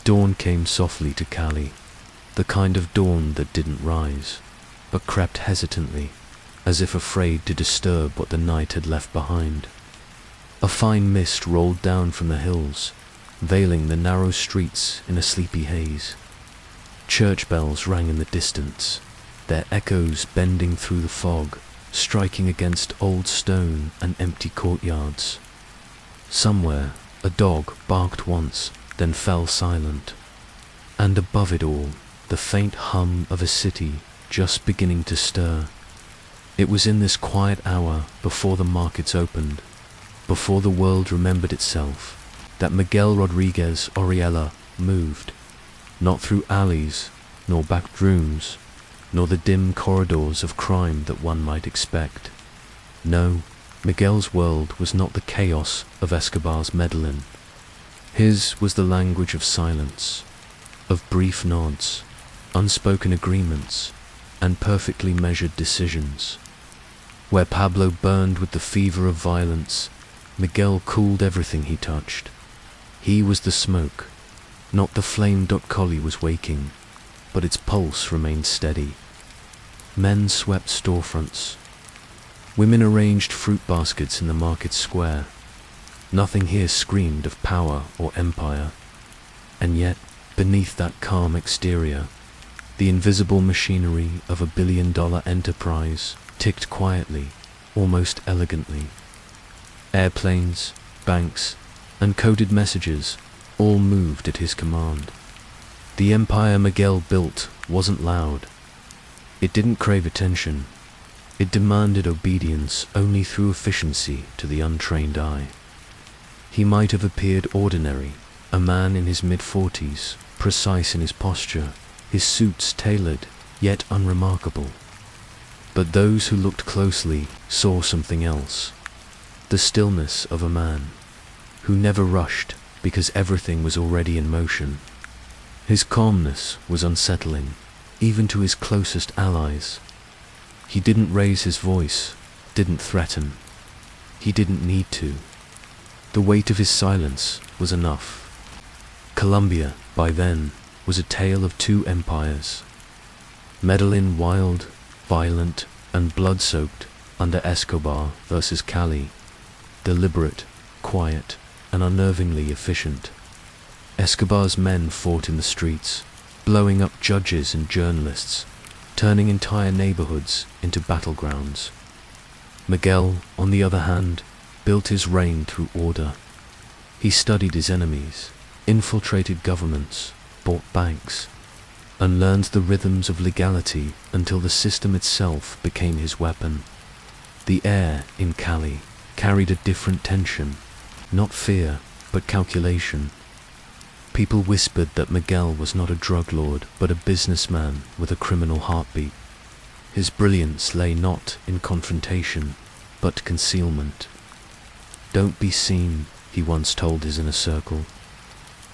Dawn came softly to Cali, the kind of dawn that didn't rise, but crept hesitantly, as if afraid to disturb what the night had left behind. A fine mist rolled down from the hills, veiling the narrow streets in a sleepy haze. Church bells rang in the distance, their echoes bending through the fog, striking against old stone and empty courtyards. Somewhere, a dog barked once, then fell silent. And above it all, the faint hum of a city just beginning to stir. It was in this quiet hour before the markets opened, before the world remembered itself, that Miguel Rodríguez Orejuela moved, not through alleys, nor back rooms, nor the dim corridors of crime that one might expect. No, Miguel's world was not the chaos of Escobar's Medellín. His was the language of silence, of brief nods, unspoken agreements, and perfectly measured decisions. Where Pablo burned with the fever of violence, Miguel cooled everything he touched. He was the smoke, not the flame. Cali was waking, but its pulse remained steady. Men swept storefronts. Women arranged fruit baskets in the market square. Nothing here screamed of power or empire. And yet, beneath that calm exterior, the invisible machinery of $1 billion enterprise ticked quietly, almost elegantly. Airplanes, banks, and coded messages all moved at his command. The empire Miguel built wasn't loud. It didn't crave attention. It demanded obedience only through efficiency to the untrained eye. He might have appeared ordinary, a man in his mid-40s, precise in his posture, his suits tailored, yet unremarkable. But those who looked closely saw something else. The stillness of a man, who never rushed because everything was already in motion. His calmness was unsettling, even to his closest allies. He didn't raise his voice, didn't threaten. He didn't need to. The weight of his silence was enough. Colombia, by then, was a tale of two empires. Medellín wild, violent, and blood-soaked under Escobar versus Cali, deliberate, quiet, and unnervingly efficient. Escobar's men fought in the streets, blowing up judges and journalists, turning entire neighborhoods into battlegrounds. Miguel, on the other hand, built his reign through order. He studied his enemies, infiltrated governments, bought banks, and learned the rhythms of legality until the system itself became his weapon. The air in Cali carried a different tension, not fear, but calculation. People whispered that Miguel was not a drug lord, but a businessman with a criminal heartbeat. His brilliance lay not in confrontation, but concealment. "Don't be seen," he once told his inner circle,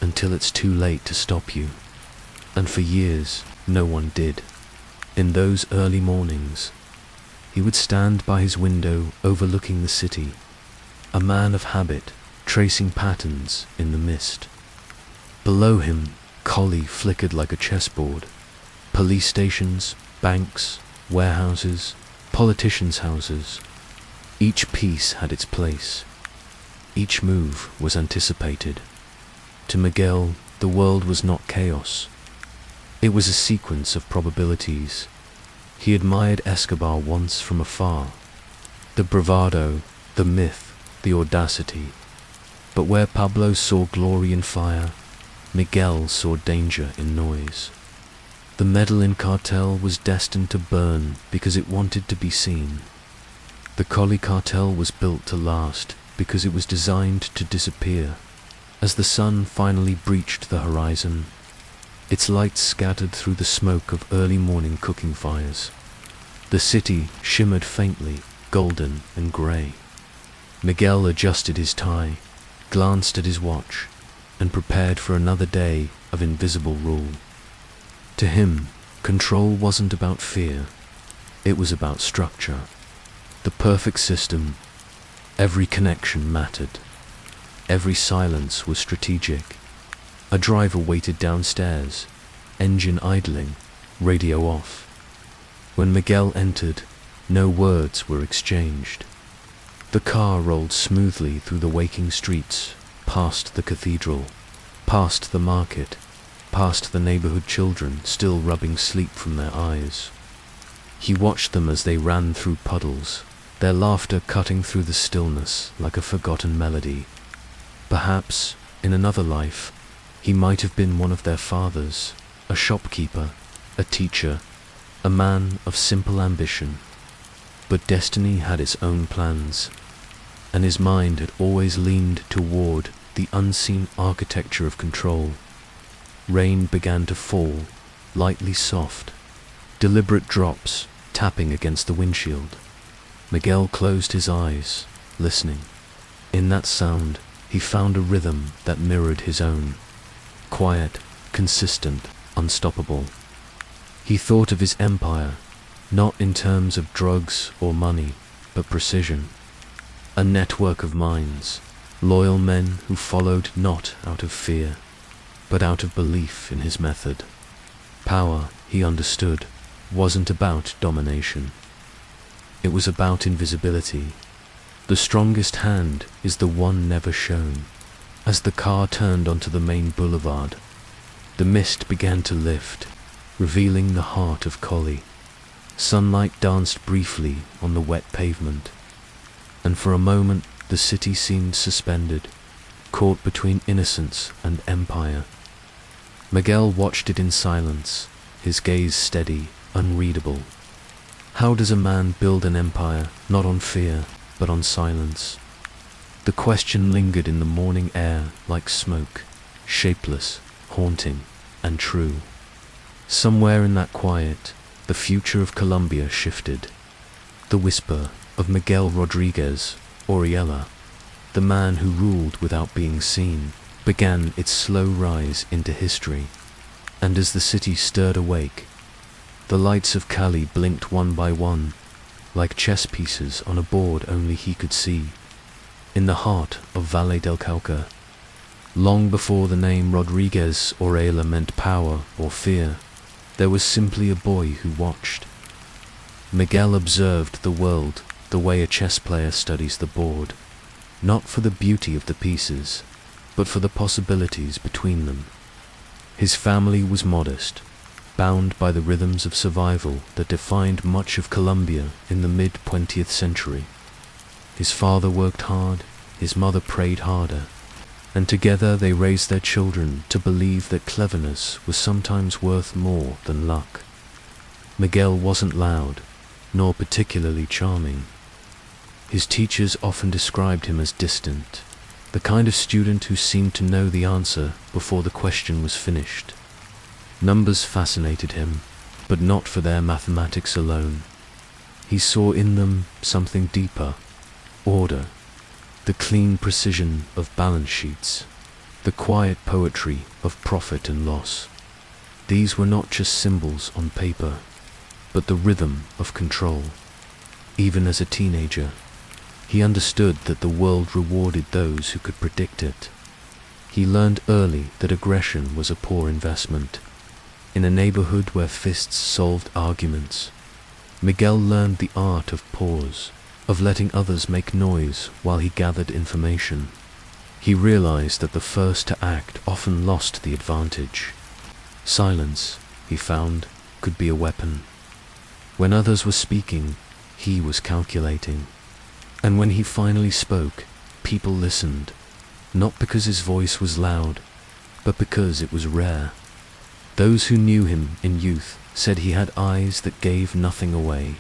"until it's too late to stop you." And for years, no one did. In those early mornings, he would stand by his window overlooking the city, a man of habit, tracing patterns in the mist. Below him, Cali flickered like a chessboard. Police stations, banks, warehouses, politicians' houses. Each piece had its place. Each move was anticipated. To Miguel, the world was not chaos. It was a sequence of probabilities. He admired Escobar once from afar. The bravado, the myth, the audacity. But where Pablo saw glory in fire, Miguel saw danger in noise. The Medellín cartel was destined to burn because it wanted to be seen. The Cali Cartel was built to last because it was designed to disappear. As the sun finally breached the horizon, its light scattered through the smoke of early morning cooking fires. The city shimmered faintly, golden and grey. Miguel adjusted his tie, glanced at his watch, and prepared for another day of invisible rule. To him, control wasn't about fear, it was about structure. The perfect system. Every connection mattered. Every silence was strategic. A driver waited downstairs, engine idling, radio off. When Miguel entered, no words were exchanged. The car rolled smoothly through the waking streets, past the cathedral, past the market, past the neighborhood children still rubbing sleep from their eyes. He watched them as they ran through puddles, their laughter cutting through the stillness like a forgotten melody. Perhaps, in another life, he might have been one of their fathers, a shopkeeper, a teacher, a man of simple ambition. But destiny had its own plans, and his mind had always leaned toward the unseen architecture of control. Rain began to fall, lightly soft, deliberate drops tapping against the windshield. Miguel closed his eyes, listening. In that sound, he found a rhythm that mirrored his own. Quiet, consistent, unstoppable. He thought of his empire, not in terms of drugs or money, but precision. A network of minds, loyal men who followed not out of fear, but out of belief in his method. Power, he understood, wasn't about domination. It was about invisibility. The strongest hand is the one never shown. As the car turned onto the main boulevard, the mist began to lift, revealing the heart of Cali. Sunlight danced briefly on the wet pavement, and for a moment the city seemed suspended, caught between innocence and empire. Miguel watched it in silence, his gaze steady, unreadable. How does a man build an empire, not on fear, but on silence? The question lingered in the morning air like smoke, shapeless, haunting, and true. Somewhere in that quiet, the future of Colombia shifted. The whisper of Miguel Rodríguez Orejuela, the man who ruled without being seen, began its slow rise into history. And as the city stirred awake, the lights of Cali blinked one by one, like chess pieces on a board only he could see. In the heart of Valle del Cauca, long before the name Rodríguez Orejuela meant power or fear, there was simply a boy who watched. Miguel observed the world the way a chess player studies the board, not for the beauty of the pieces, but for the possibilities between them. His family was modest, bound by the rhythms of survival that defined much of Colombia in the mid-20th century. His father worked hard, his mother prayed harder, and together they raised their children to believe that cleverness was sometimes worth more than luck. Miguel wasn't loud, nor particularly charming. His teachers often described him as distant, the kind of student who seemed to know the answer before the question was finished. Numbers fascinated him, but not for their mathematics alone. He saw in them something deeper: order, the clean precision of balance sheets, the quiet poetry of profit and loss. These were not just symbols on paper, but the rhythm of control. Even as a teenager, he understood that the world rewarded those who could predict it. He learned early that aggression was a poor investment. In a neighborhood where fists solved arguments, Miguel learned the art of pause, of letting others make noise while he gathered information. He realized that the first to act often lost the advantage. Silence, he found, could be a weapon. When others were speaking, he was calculating. And when he finally spoke, people listened, not because his voice was loud, but because it was rare. Those who knew him in youth said he had eyes that gave nothing away.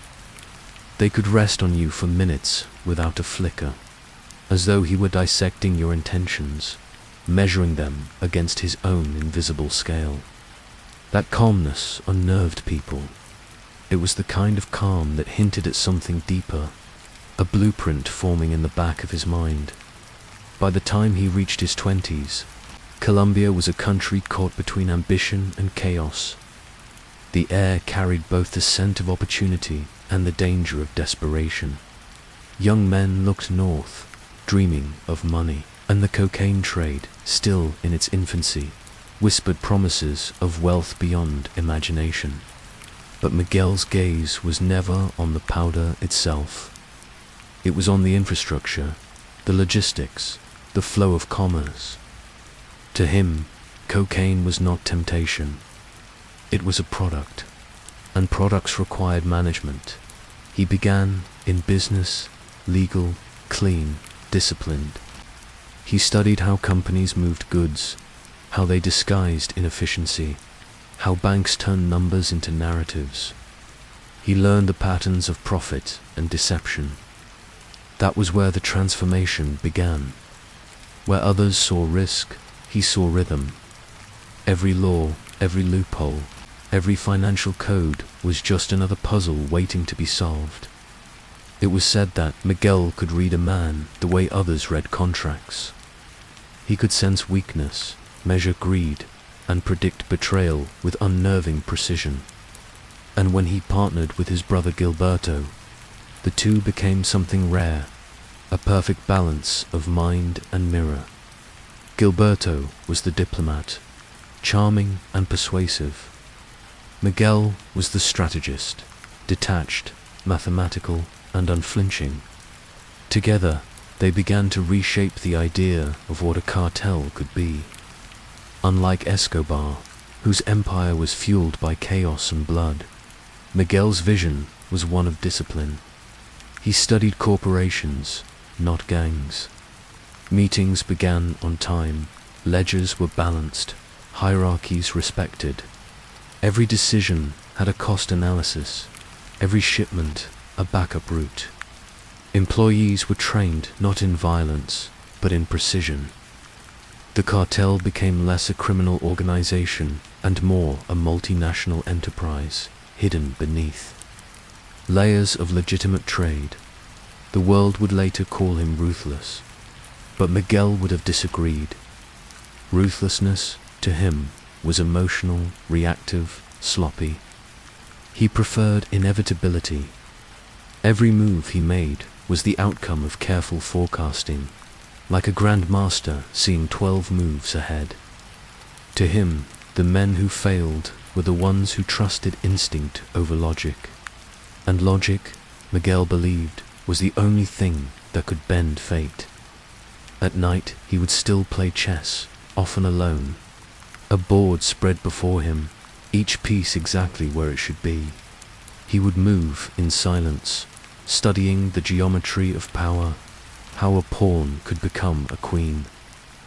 They could rest on you for minutes without a flicker, as though he were dissecting your intentions, measuring them against his own invisible scale. That calmness unnerved people. It was the kind of calm that hinted at something deeper, a blueprint forming in the back of his mind. By the time he reached his 20s, Colombia was a country caught between ambition and chaos. The air carried both the scent of opportunity and the danger of desperation. Young men looked north, dreaming of money, and the cocaine trade, still in its infancy, whispered promises of wealth beyond imagination. But Miguel's gaze was never on the powder itself. It was on the infrastructure, the logistics, the flow of commerce. To him, cocaine was not temptation. It was a product, and products required management. He began in business, legal, clean, disciplined. He studied how companies moved goods, how they disguised inefficiency, how banks turned numbers into narratives. He learned the patterns of profit and deception. That was where the transformation began. Where others saw risk, he saw rhythm. Every law, every loophole, every financial code was just another puzzle waiting to be solved. It was said that Miguel could read a man the way others read contracts. He could sense weakness, measure greed, and predict betrayal with unnerving precision. And when he partnered with his brother Gilberto, the two became something rare, a perfect balance of mind and mirror. Gilberto was the diplomat, charming and persuasive. Miguel was the strategist, detached, mathematical, and unflinching. Together, they began to reshape the idea of what a cartel could be. Unlike Escobar, whose empire was fueled by chaos and blood, Miguel's vision was one of discipline. He studied corporations, not gangs. Meetings began on time, ledgers were balanced, hierarchies respected. Every decision had a cost analysis, every shipment a backup route. Employees were trained not in violence, but in precision. The cartel became less a criminal organization and more a multinational enterprise, hidden beneath layers of legitimate trade. The world would later call him ruthless, but Miguel would have disagreed. Ruthlessness, to him, was emotional, reactive, sloppy. He preferred inevitability. Every move he made was the outcome of careful forecasting, like a grandmaster seeing 12 moves ahead. To him, the men who failed were the ones who trusted instinct over logic. And logic, Miguel believed, was the only thing that could bend fate. At night, he would still play chess, often alone. A board spread before him, each piece exactly where it should be. He would move in silence, studying the geometry of power, how a pawn could become a queen,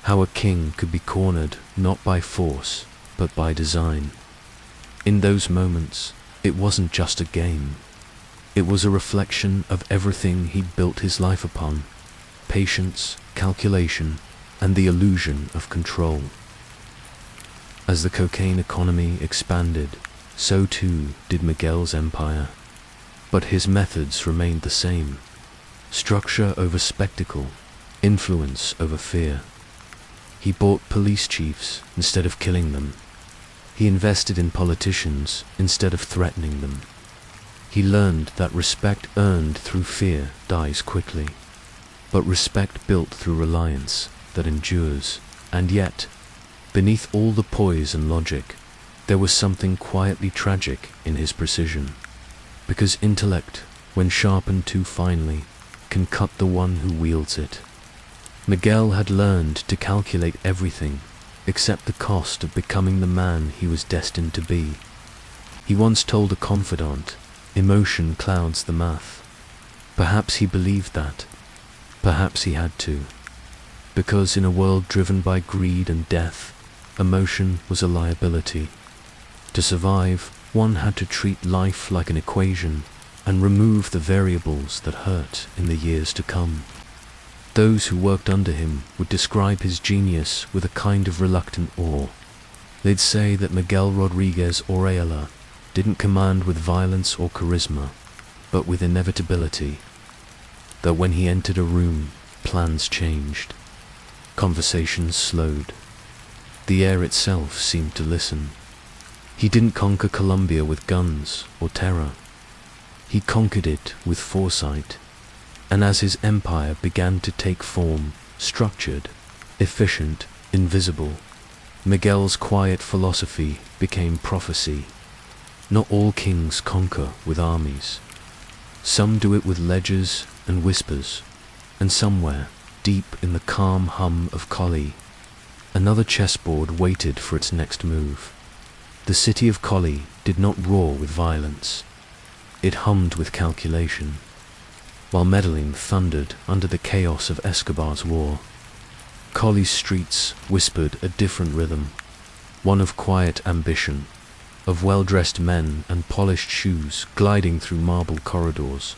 how a king could be cornered not by force, but by design. In those moments, it wasn't just a game. It was a reflection of everything he'd built his life upon: patience, calculation, and the illusion of control. As the cocaine economy expanded, so too did Miguel's empire. But his methods remained the same: structure over spectacle, influence over fear. He bought police chiefs instead of killing them. He invested in politicians instead of threatening them. He learned that respect earned through fear dies quickly, but respect built through reliance that endures. And yet, beneath all the poise and logic, there was something quietly tragic in his precision. Because intellect, when sharpened too finely, can cut the one who wields it. Miguel had learned to calculate everything except the cost of becoming the man he was destined to be. He once told a confidant, "Emotion clouds the math." Perhaps he believed that. Perhaps he had to. Because in a world driven by greed and death, emotion was a liability. To survive, one had to treat life like an equation and remove the variables that hurt in the years to come. Those who worked under him would describe his genius with a kind of reluctant awe. They'd say that Miguel Rodríguez Orejuela didn't command with violence or charisma, but with inevitability. That when he entered a room, plans changed. Conversations slowed. The air itself seemed to listen. He didn't conquer Colombia with guns or terror. He conquered it with foresight. And as his empire began to take form, structured, efficient, invisible, Miguel's quiet philosophy became prophecy. Not all kings conquer with armies. Some do it with ledgers and whispers, and somewhere, deep in the calm hum of Cali, another chessboard waited for its next move. The city of Cali did not roar with violence. It hummed with calculation, while Medellín thundered under the chaos of Escobar's war. Cali's streets whispered a different rhythm, one of quiet ambition, of well-dressed men and polished shoes gliding through marble corridors.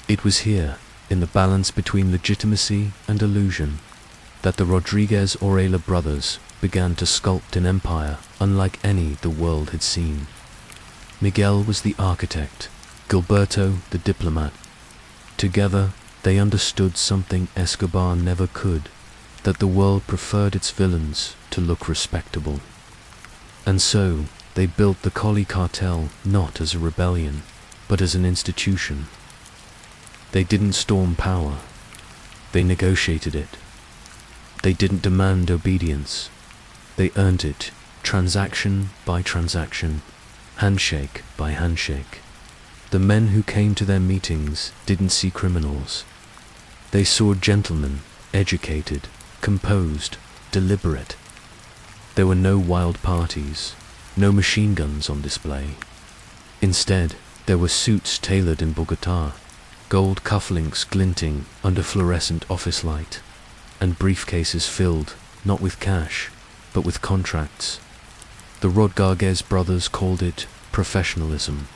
It was here, in the balance between legitimacy and illusion, that the Rodríguez Orejuela brothers began to sculpt an empire unlike any the world had seen. Miguel was the architect, Gilberto the diplomat. Together, they understood something Escobar never could, that the world preferred its villains to look respectable. And so, they built the Cali Cartel not as a rebellion, but as an institution. They didn't storm power. They negotiated it. They didn't demand obedience. They earned it, transaction by transaction, handshake by handshake. The men who came to their meetings didn't see criminals. They saw gentlemen, educated, composed, deliberate. There were no wild parties, no machine guns on display. Instead, there were suits tailored in Bogotá, gold cufflinks glinting under fluorescent office light, and briefcases filled not with cash, but with contracts. The Rodríguez brothers called it professionalism.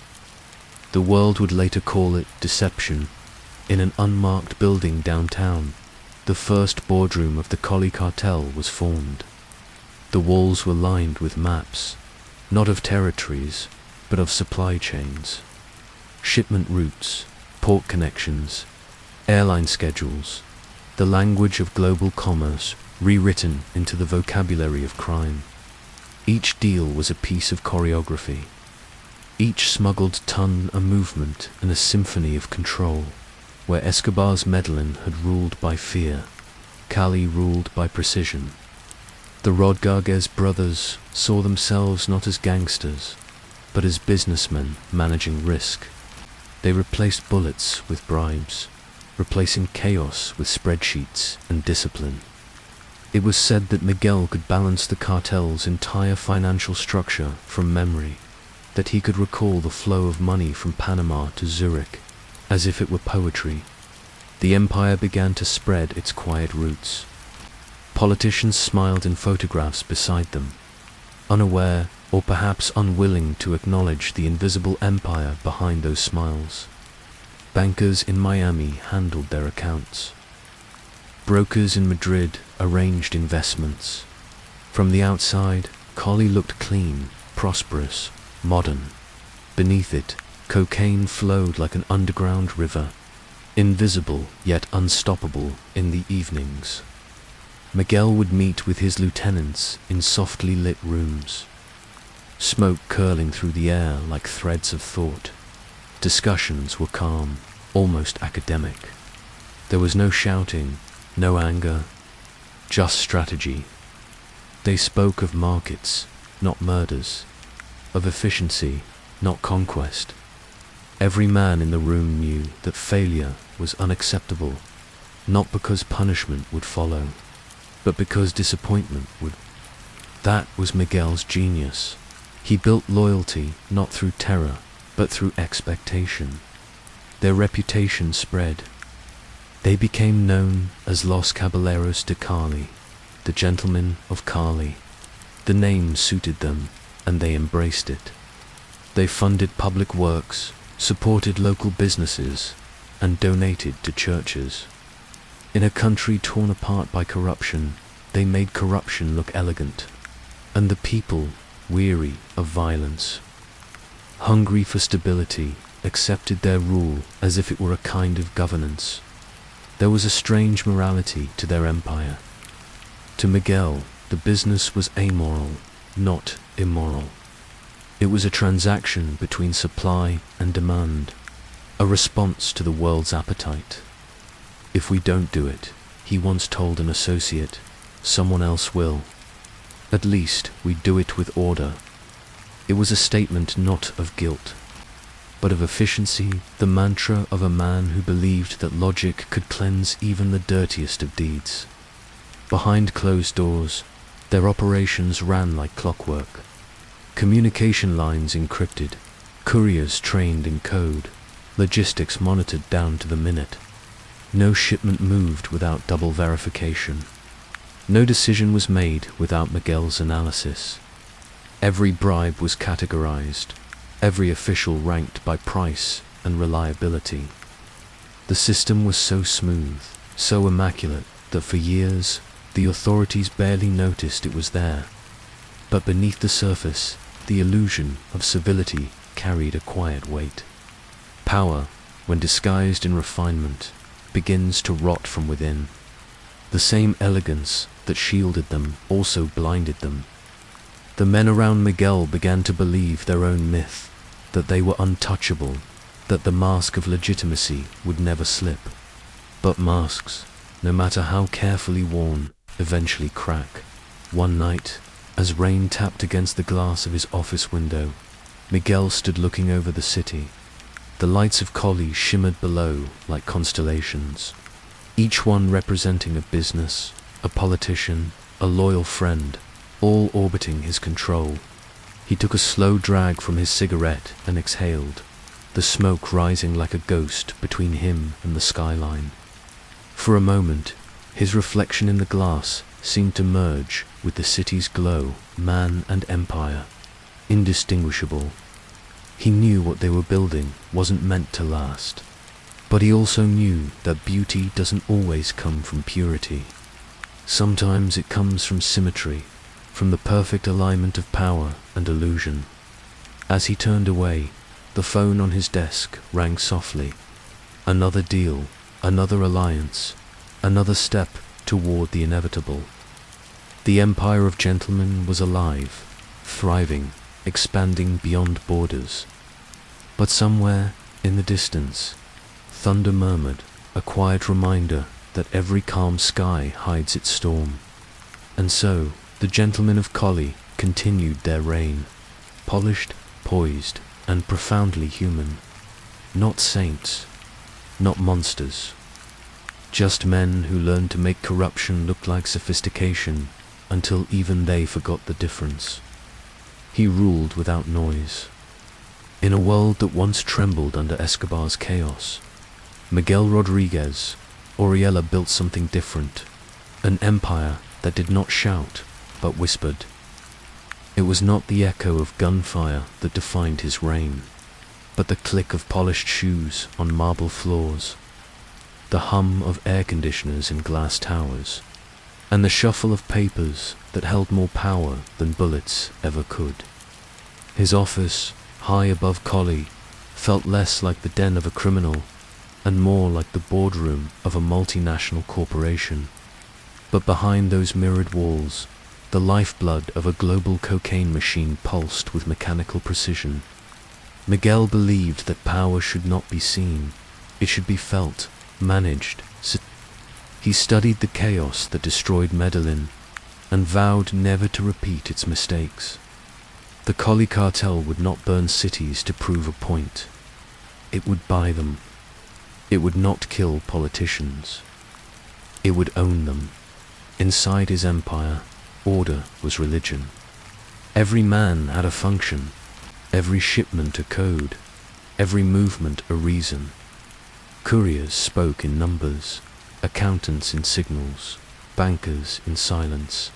The world would later call it deception. In an unmarked building downtown, the first boardroom of the Cali Cartel was formed. The walls were lined with maps, not of territories, but of supply chains. Shipment routes, port connections, airline schedules, the language of global commerce rewritten into the vocabulary of crime. Each deal was a piece of choreography. Each smuggled ton a movement and a symphony of control. Where Escobar's Medellín had ruled by fear, Cali ruled by precision. The Rodríguez brothers saw themselves not as gangsters, but as businessmen managing risk. They replaced bullets with bribes, replacing chaos with spreadsheets and discipline. It was said that Miguel could balance the cartel's entire financial structure from memory, that he could recall the flow of money from Panama to Zurich, as if it were poetry. The empire began to spread its quiet roots. Politicians smiled in photographs beside them, unaware or perhaps unwilling to acknowledge the invisible empire behind those smiles. Bankers in Miami handled their accounts. Brokers in Madrid arranged investments. From the outside, Cali looked clean, prosperous, modern. Beneath it, cocaine flowed like an underground river, invisible yet unstoppable in the evenings. Miguel would meet with his lieutenants in softly lit rooms, smoke curling through the air like threads of thought. Discussions were calm, almost academic. There was no shouting, no anger, just strategy. They spoke of markets, not murders, of efficiency, not conquest. Every man in the room knew that failure was unacceptable, not because punishment would follow, but because disappointment would. That was Miguel's genius. He built loyalty not through terror, but through expectation. Their reputation spread. They became known as Los Caballeros de Cali, the gentlemen of Cali. The name suited them, and they embraced it. They funded public works, supported local businesses, and donated to churches. In a country torn apart by corruption, they made corruption look elegant, and the people, weary of violence, hungry for stability, accepted their rule as if it were a kind of governance. There was a strange morality to their empire. To Miguel, the business was amoral, not immoral. It was a transaction between supply and demand, a response to the world's appetite. If we don't do it, he once told an associate, someone else will. At least we do it with order. It was a statement not of guilt, but of efficiency, the mantra of a man who believed that logic could cleanse even the dirtiest of deeds. Behind closed doors, their operations ran like clockwork. Communication lines encrypted, couriers trained in code, logistics monitored down to the minute. No shipment moved without double verification. No decision was made without Miguel's analysis. Every bribe was categorized, every official ranked by price and reliability. The system was so smooth, so immaculate, that for years the authorities barely noticed it was there. But beneath the surface, the illusion of civility carried a quiet weight. Power, when disguised in refinement, begins to rot from within. The same elegance that shielded them also blinded them. The men around Miguel began to believe their own myth, that they were untouchable, that the mask of legitimacy would never slip. But masks, no matter how carefully worn, eventually crack. One night, as rain tapped against the glass of his office window, Miguel stood looking over the city. The lights of Cali shimmered below like constellations, each one representing a business, a politician, a loyal friend, all orbiting his control. He took a slow drag from his cigarette and exhaled, the smoke rising like a ghost between him and the skyline. For a moment, his reflection in the glass seemed to merge with the city's glow, man and empire, indistinguishable. He knew what they were building wasn't meant to last, but he also knew that beauty doesn't always come from purity. Sometimes it comes from symmetry, from the perfect alignment of power and illusion. As he turned away, the phone on his desk rang softly. Another deal, another alliance, another step toward the inevitable. The empire of gentlemen was alive, thriving, expanding beyond borders. But somewhere in the distance, thunder murmured, a quiet reminder that every calm sky hides its storm. And so, the gentlemen of Cali continued their reign, polished, poised, and profoundly human. Not saints, not monsters. Just men who learned to make corruption look like sophistication until even they forgot the difference. He ruled without noise. In a world that once trembled under Escobar's chaos, Miguel Rodríguez Orejuela built something different, an empire that did not shout but whispered. It was not the echo of gunfire that defined his reign, but the click of polished shoes on marble floors, the hum of air conditioners in glass towers, and the shuffle of papers that held more power than bullets ever could. His office, high above Cali, felt less like the den of a criminal and more like the boardroom of a multinational corporation. But behind those mirrored walls, the lifeblood of a global cocaine machine pulsed with mechanical precision. Miguel believed that power should not be seen, it should be felt, managed. He studied the chaos that destroyed Medellín and vowed never to repeat its mistakes. The Cali Cartel would not burn cities to prove a point. It would buy them. It would not kill politicians. It would own them. Inside his empire, order was religion. Every man had a function, every shipment a code, every movement a reason. Couriers spoke in numbers, accountants in signals, bankers in silence.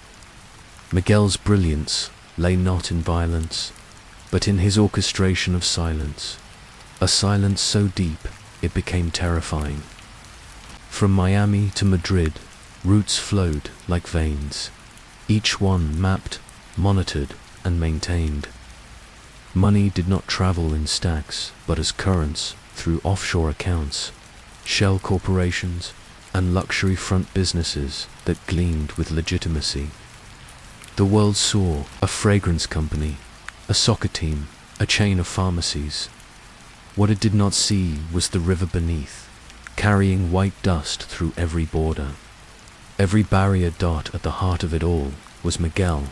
Miguel's brilliance lay not in violence, but in his orchestration of silence, a silence so deep it became terrifying. From Miami to Madrid, routes flowed like veins, each one mapped, monitored, and maintained. Money did not travel in stacks, but as currents through offshore accounts, shell corporations, and luxury front businesses that gleamed with legitimacy. The world saw a fragrance company, a soccer team, a chain of pharmacies. What it did not see was the river beneath, carrying white dust through every border. Every barrier dot at the heart of it all was Miguel,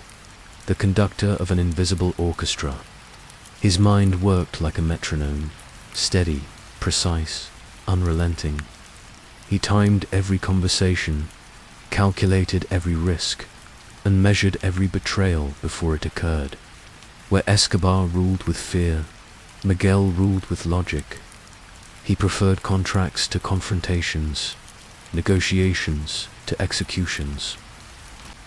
the conductor of an invisible orchestra. His mind worked like a metronome, steady, precise, unrelenting. He timed every conversation, calculated every risk, and measured every betrayal before it occurred. Where Escobar ruled with fear, Miguel ruled with logic. He preferred contracts to confrontations, negotiations to executions.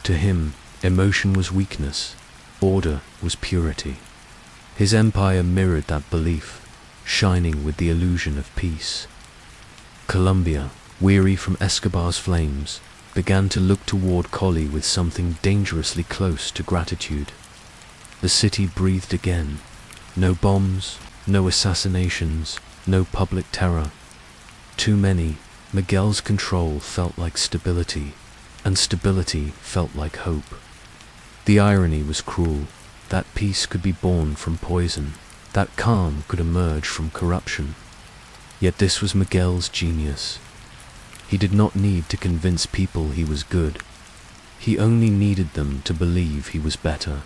To him, emotion was weakness, order was purity. His empire mirrored that belief, shining with the illusion of peace. Colombia, weary from Escobar's flames, began to look toward Cali with something dangerously close to gratitude. The city breathed again. No bombs, no assassinations, no public terror. Too many. Miguel's control felt like stability, and stability felt like hope. The irony was cruel. That peace could be born from poison. That calm could emerge from corruption. Yet this was Miguel's genius. He did not need to convince people he was good. He only needed them to believe he was better.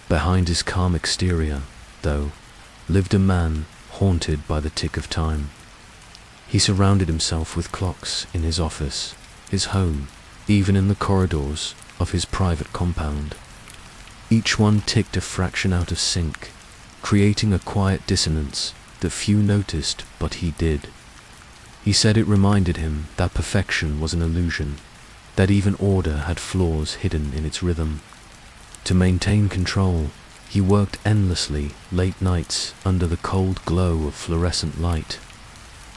Behind his calm exterior, though, lived a man haunted by the tick of time. He surrounded himself with clocks in his office, his home, even in the corridors of his private compound. Each one ticked a fraction out of sync, creating a quiet dissonance that few noticed, but he did. He said it reminded him that perfection was an illusion, that even order had flaws hidden in its rhythm. To maintain control, he worked endlessly, late nights under the cold glow of fluorescent light,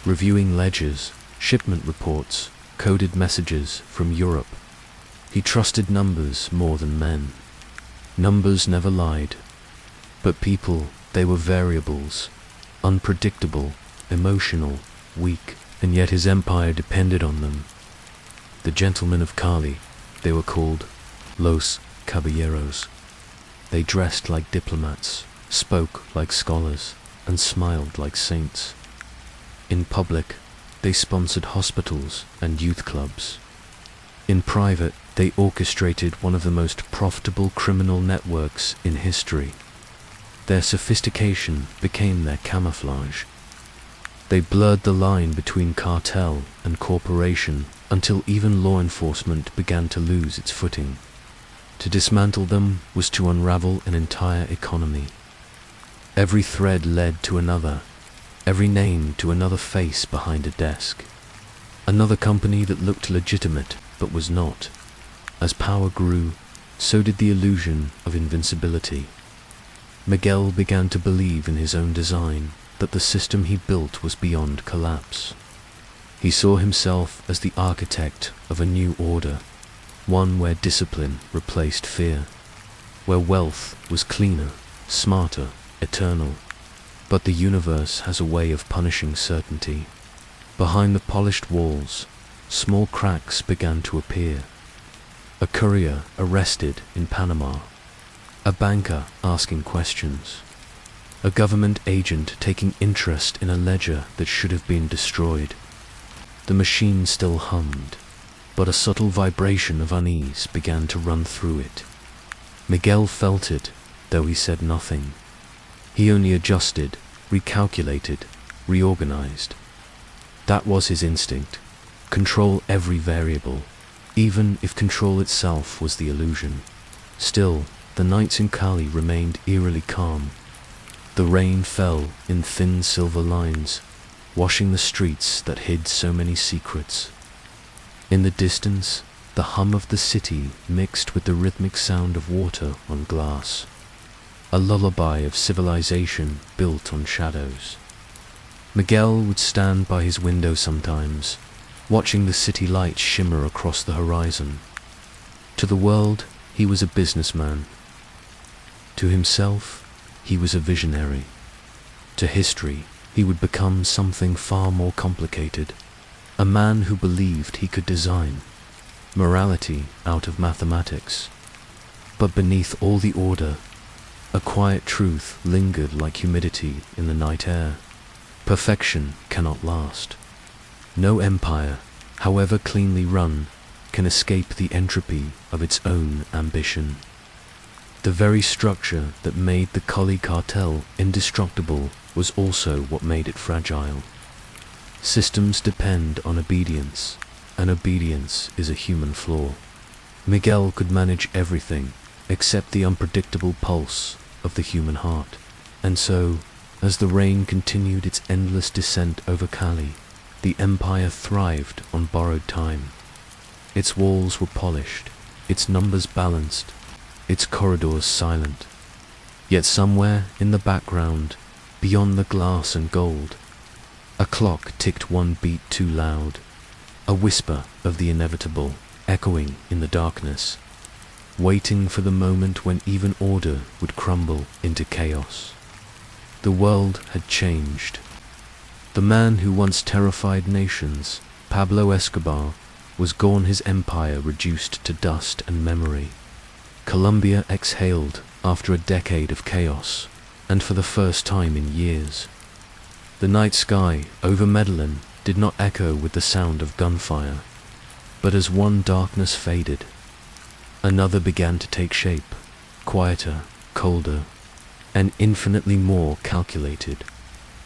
reviewing ledgers, shipment reports, coded messages from Europe. He trusted numbers more than men. Numbers never lied. But people, they were variables, unpredictable, emotional, weak, and yet his empire depended on them. The gentlemen of Cali, they were called Los Caballeros. They dressed like diplomats, spoke like scholars, and smiled like saints. In public, they sponsored hospitals and youth clubs. In private, they orchestrated one of the most profitable criminal networks in history. Their sophistication became their camouflage. They blurred the line between cartel and corporation until even law enforcement began to lose its footing. To dismantle them was to unravel an entire economy. Every thread led to another, every name to another face behind a desk. Another company that looked legitimate but was not. As power grew, so did the illusion of invincibility. Miguel began to believe in his own design, that the system he built was beyond collapse. He saw himself as the architect of a new order, one where discipline replaced fear, where wealth was cleaner, smarter, eternal. But the universe has a way of punishing certainty. Behind the polished walls, small cracks began to appear. A courier arrested in Panama, a banker asking questions, a government agent taking interest in a ledger that should have been destroyed. The machine still hummed, but a subtle vibration of unease began to run through it. Miguel felt it, though he said nothing. He only adjusted, recalculated, reorganized. That was his instinct. Control every variable, even if control itself was the illusion. Still, the nights in Cali remained eerily calm. The rain fell in thin silver lines, washing the streets that hid so many secrets. In the distance, the hum of the city mixed with the rhythmic sound of water on glass, a lullaby of civilization built on shadows. Miguel would stand by his window sometimes, watching the city lights shimmer across the horizon. To the world, he was a businessman. To himself, he was a visionary. To history, he would become something far more complicated, a man who believed he could design morality out of mathematics. But beneath all the order, a quiet truth lingered like humidity in the night air. Perfection cannot last. No empire, however cleanly run, can escape the entropy of its own ambition. The very structure that made the Cali Cartel indestructible was also what made it fragile. Systems depend on obedience, and obedience is a human flaw. Miguel could manage everything except the unpredictable pulse of the human heart. And so, as the rain continued its endless descent over Cali, the empire thrived on borrowed time. Its walls were polished, its numbers balanced, its corridors silent. Yet somewhere in the background, beyond the glass and gold, a clock ticked one beat too loud, a whisper of the inevitable echoing in the darkness, waiting for the moment when even order would crumble into chaos. The world had changed. The man who once terrified nations, Pablo Escobar, was gone, his empire reduced to dust and memory. Colombia exhaled after a decade of chaos, and for the first time in years. The night sky over Medellín did not echo with the sound of gunfire, but as one darkness faded, another began to take shape, quieter, colder, and infinitely more calculated.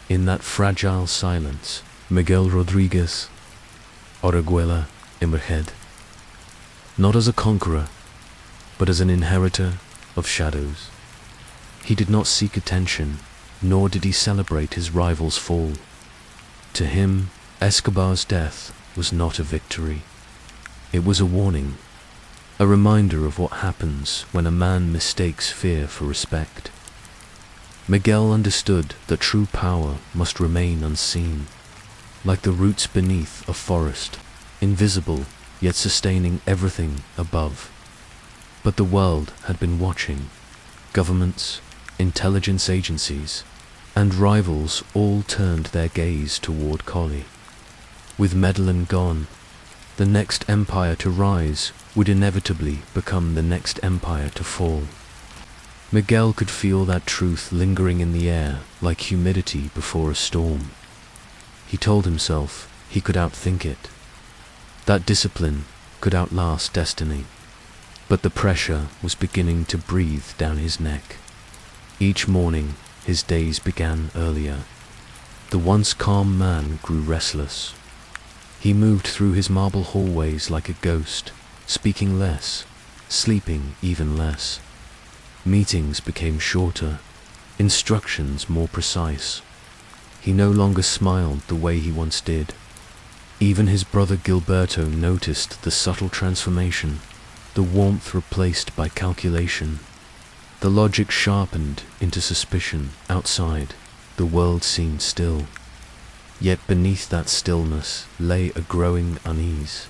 In that fragile silence, Miguel Rodríguez Orejuela emerged, not as a conqueror, but as an inheritor of shadows. He did not seek attention, nor did he celebrate his rival's fall. To him, Escobar's death was not a victory. It was a warning, a reminder of what happens when a man mistakes fear for respect. Miguel understood that true power must remain unseen, like the roots beneath a forest, invisible yet sustaining everything above. But the world had been watching. Governments, intelligence agencies, and rivals all turned their gaze toward Cali. With Medellín gone, the next empire to rise would inevitably become the next empire to fall. Miguel could feel that truth lingering in the air like humidity before a storm. He told himself he could outthink it, that discipline could outlast destiny. But the pressure was beginning to breathe down his neck. Each morning, his days began earlier. The once calm man grew restless. He moved through his marble hallways like a ghost, speaking less, sleeping even less. Meetings became shorter, instructions more precise. He no longer smiled the way he once did. Even his brother Gilberto noticed the subtle transformation, the warmth replaced by calculation. The logic sharpened into suspicion. Outside, the world seemed still. Yet beneath that stillness lay a growing unease.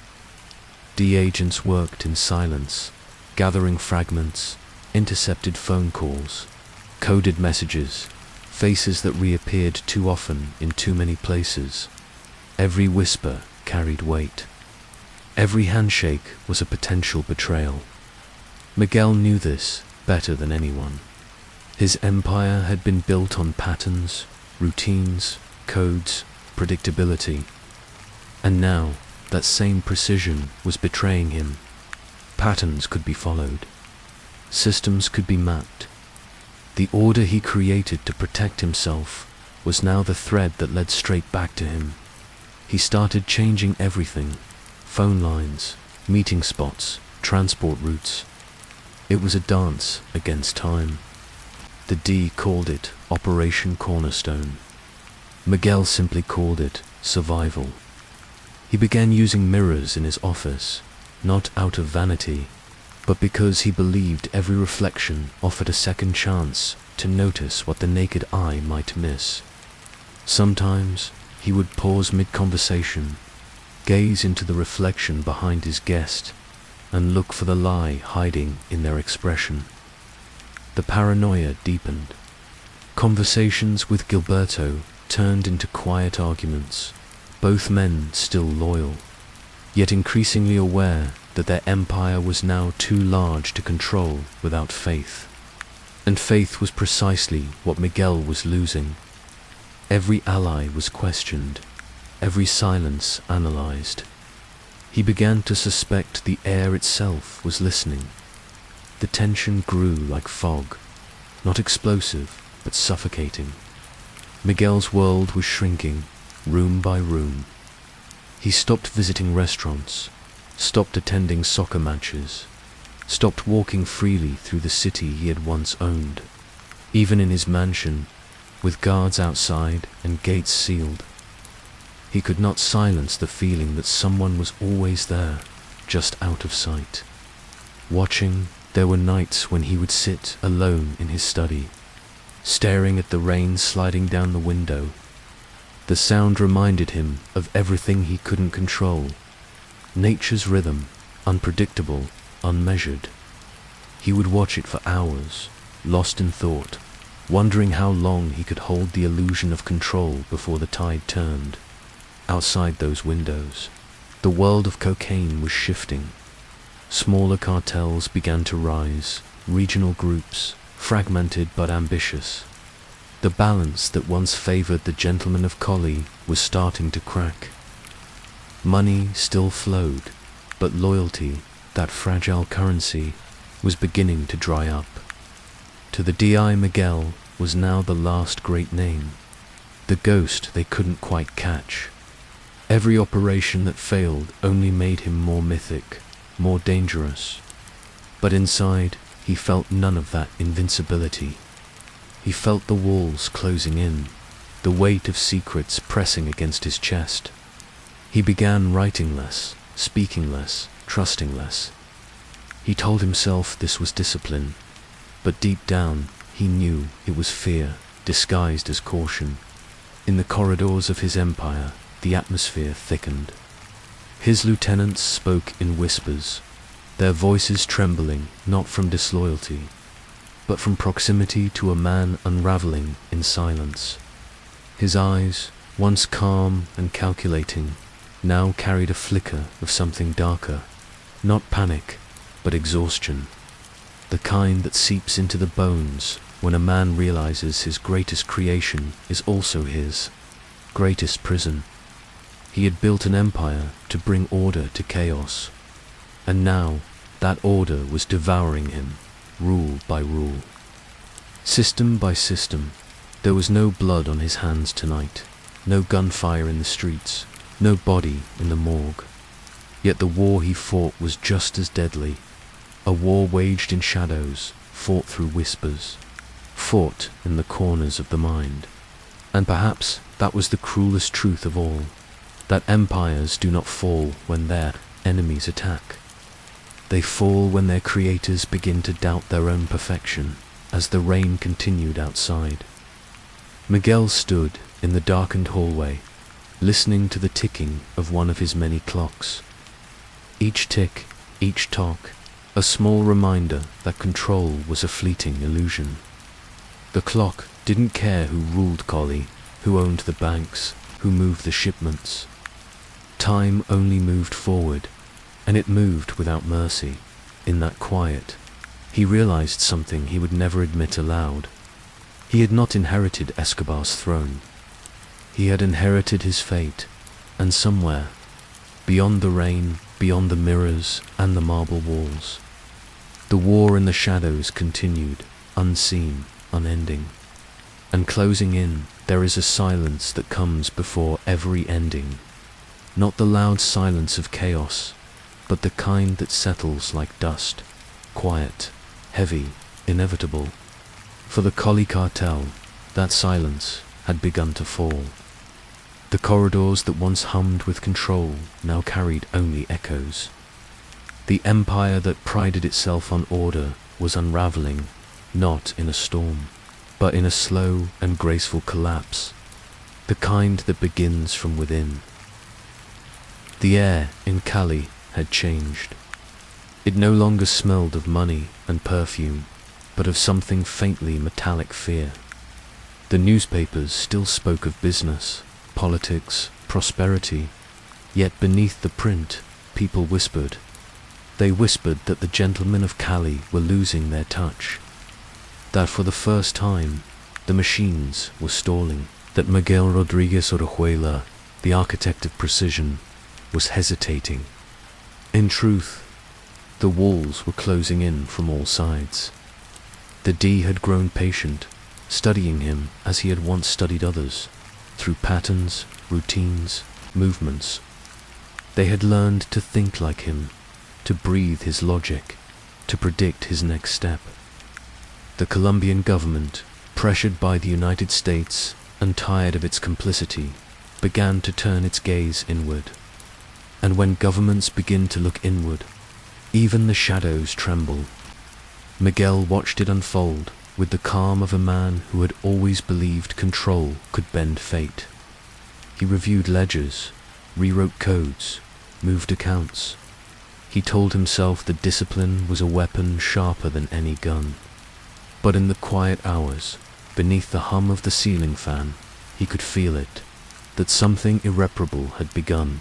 D-agents worked in silence, gathering fragments, intercepted phone calls, coded messages, faces that reappeared too often in too many places. Every whisper carried weight. Every handshake was a potential betrayal. Miguel knew this better than anyone. His empire had been built on patterns, routines, codes, predictability. And now, that same precision was betraying him. Patterns could be followed. Systems could be mapped. The order he created to protect himself was now the thread that led straight back to him. He started changing everything: phone lines, meeting spots, transport routes. It was a dance against time. The D called it Operation Cornerstone. Miguel simply called it survival. He began using mirrors in his office, not out of vanity, but because he believed every reflection offered a second chance to notice what the naked eye might miss. Sometimes he would pause mid-conversation, gaze into the reflection behind his guest, and look for the lie hiding in their expression. The paranoia deepened. Conversations with Gilberto turned into quiet arguments, both men still loyal, yet increasingly aware that their empire was now too large to control without faith. And faith was precisely what Miguel was losing. Every ally was questioned, every silence analyzed. He began to suspect the air itself was listening. The tension grew like fog, not explosive, but suffocating. Miguel's world was shrinking, room by room. He stopped visiting restaurants, stopped attending soccer matches, stopped walking freely through the city he had once owned. Even in his mansion, with guards outside and gates sealed, he could not silence the feeling that someone was always there, just out of sight. Watching, there were nights when he would sit alone in his study, staring at the rain sliding down the window. The sound reminded him of everything he couldn't control. Nature's rhythm, unpredictable, unmeasured. He would watch it for hours, lost in thought, wondering how long he could hold the illusion of control before the tide turned. Outside those windows, the world of cocaine was shifting. Smaller cartels began to rise, regional groups, fragmented but ambitious. The balance that once favored the gentlemen of Cali was starting to crack. Money still flowed, but loyalty, that fragile currency, was beginning to dry up. To the DI, Miguel was now the last great name, the ghost they couldn't quite catch. Every operation that failed only made him more mythic, more dangerous. But inside, he felt none of that invincibility. He felt the walls closing in, the weight of secrets pressing against his chest. He began writing less, speaking less, trusting less. He told himself this was discipline, but deep down he knew it was fear, disguised as caution. In the corridors of his empire, the atmosphere thickened. His lieutenants spoke in whispers, their voices trembling not from disloyalty, but from proximity to a man unraveling in silence. His eyes, once calm and calculating, now carried a flicker of something darker, not panic, but exhaustion, the kind that seeps into the bones when a man realizes his greatest creation is also his greatest prison. He had built an empire to bring order to chaos, and now that order was devouring him, rule by rule. System by system, there was no blood on his hands tonight, no gunfire in the streets, no body in the morgue. Yet the war he fought was just as deadly, a war waged in shadows, fought through whispers, fought in the corners of the mind. And perhaps that was the cruelest truth of all, that empires do not fall when their enemies attack. They fall when their creators begin to doubt their own perfection, as the rain continued outside. Miguel stood in the darkened hallway, listening to the ticking of one of his many clocks. Each tick, each tock, a small reminder that control was a fleeting illusion. The clock didn't care who ruled Cali, who owned the banks, who moved the shipments. Time only moved forward, and it moved without mercy. In that quiet, he realized something he would never admit aloud. He had not inherited Escobar's throne. He had inherited his fate, and somewhere, beyond the rain, beyond the mirrors and the marble walls, the war in the shadows continued, unseen, unending. And closing in, there is a silence that comes before every ending. Not the loud silence of chaos, but the kind that settles like dust, quiet, heavy, inevitable. For the Cali Cartel, that silence had begun to fall. The corridors that once hummed with control now carried only echoes. The empire that prided itself on order was unraveling, not in a storm, but in a slow and graceful collapse, the kind that begins from within. The air in Cali had changed. It no longer smelled of money and perfume, but of something faintly metallic fear. The newspapers still spoke of business, politics, prosperity, yet beneath the print, people whispered. They whispered that the gentlemen of Cali were losing their touch, that for the first time, the machines were stalling, that Miguel Rodríguez Orejuela, the architect of precision, was hesitating. In truth, The walls were closing in from all sides. The D had grown patient, studying him as he had once studied others, through patterns, routines, movements. They had learned to think like him, to breathe his logic, to predict his next step. The Colombian government, pressured by the United States and tired of its complicity, began to turn its gaze inward. And when governments begin to look inward, even the shadows tremble. Miguel watched it unfold with the calm of a man who had always believed control could bend fate. He reviewed ledgers, rewrote codes, moved accounts. He told himself that discipline was a weapon sharper than any gun. But in the quiet hours, beneath the hum of the ceiling fan, he could feel it, that something irreparable had begun.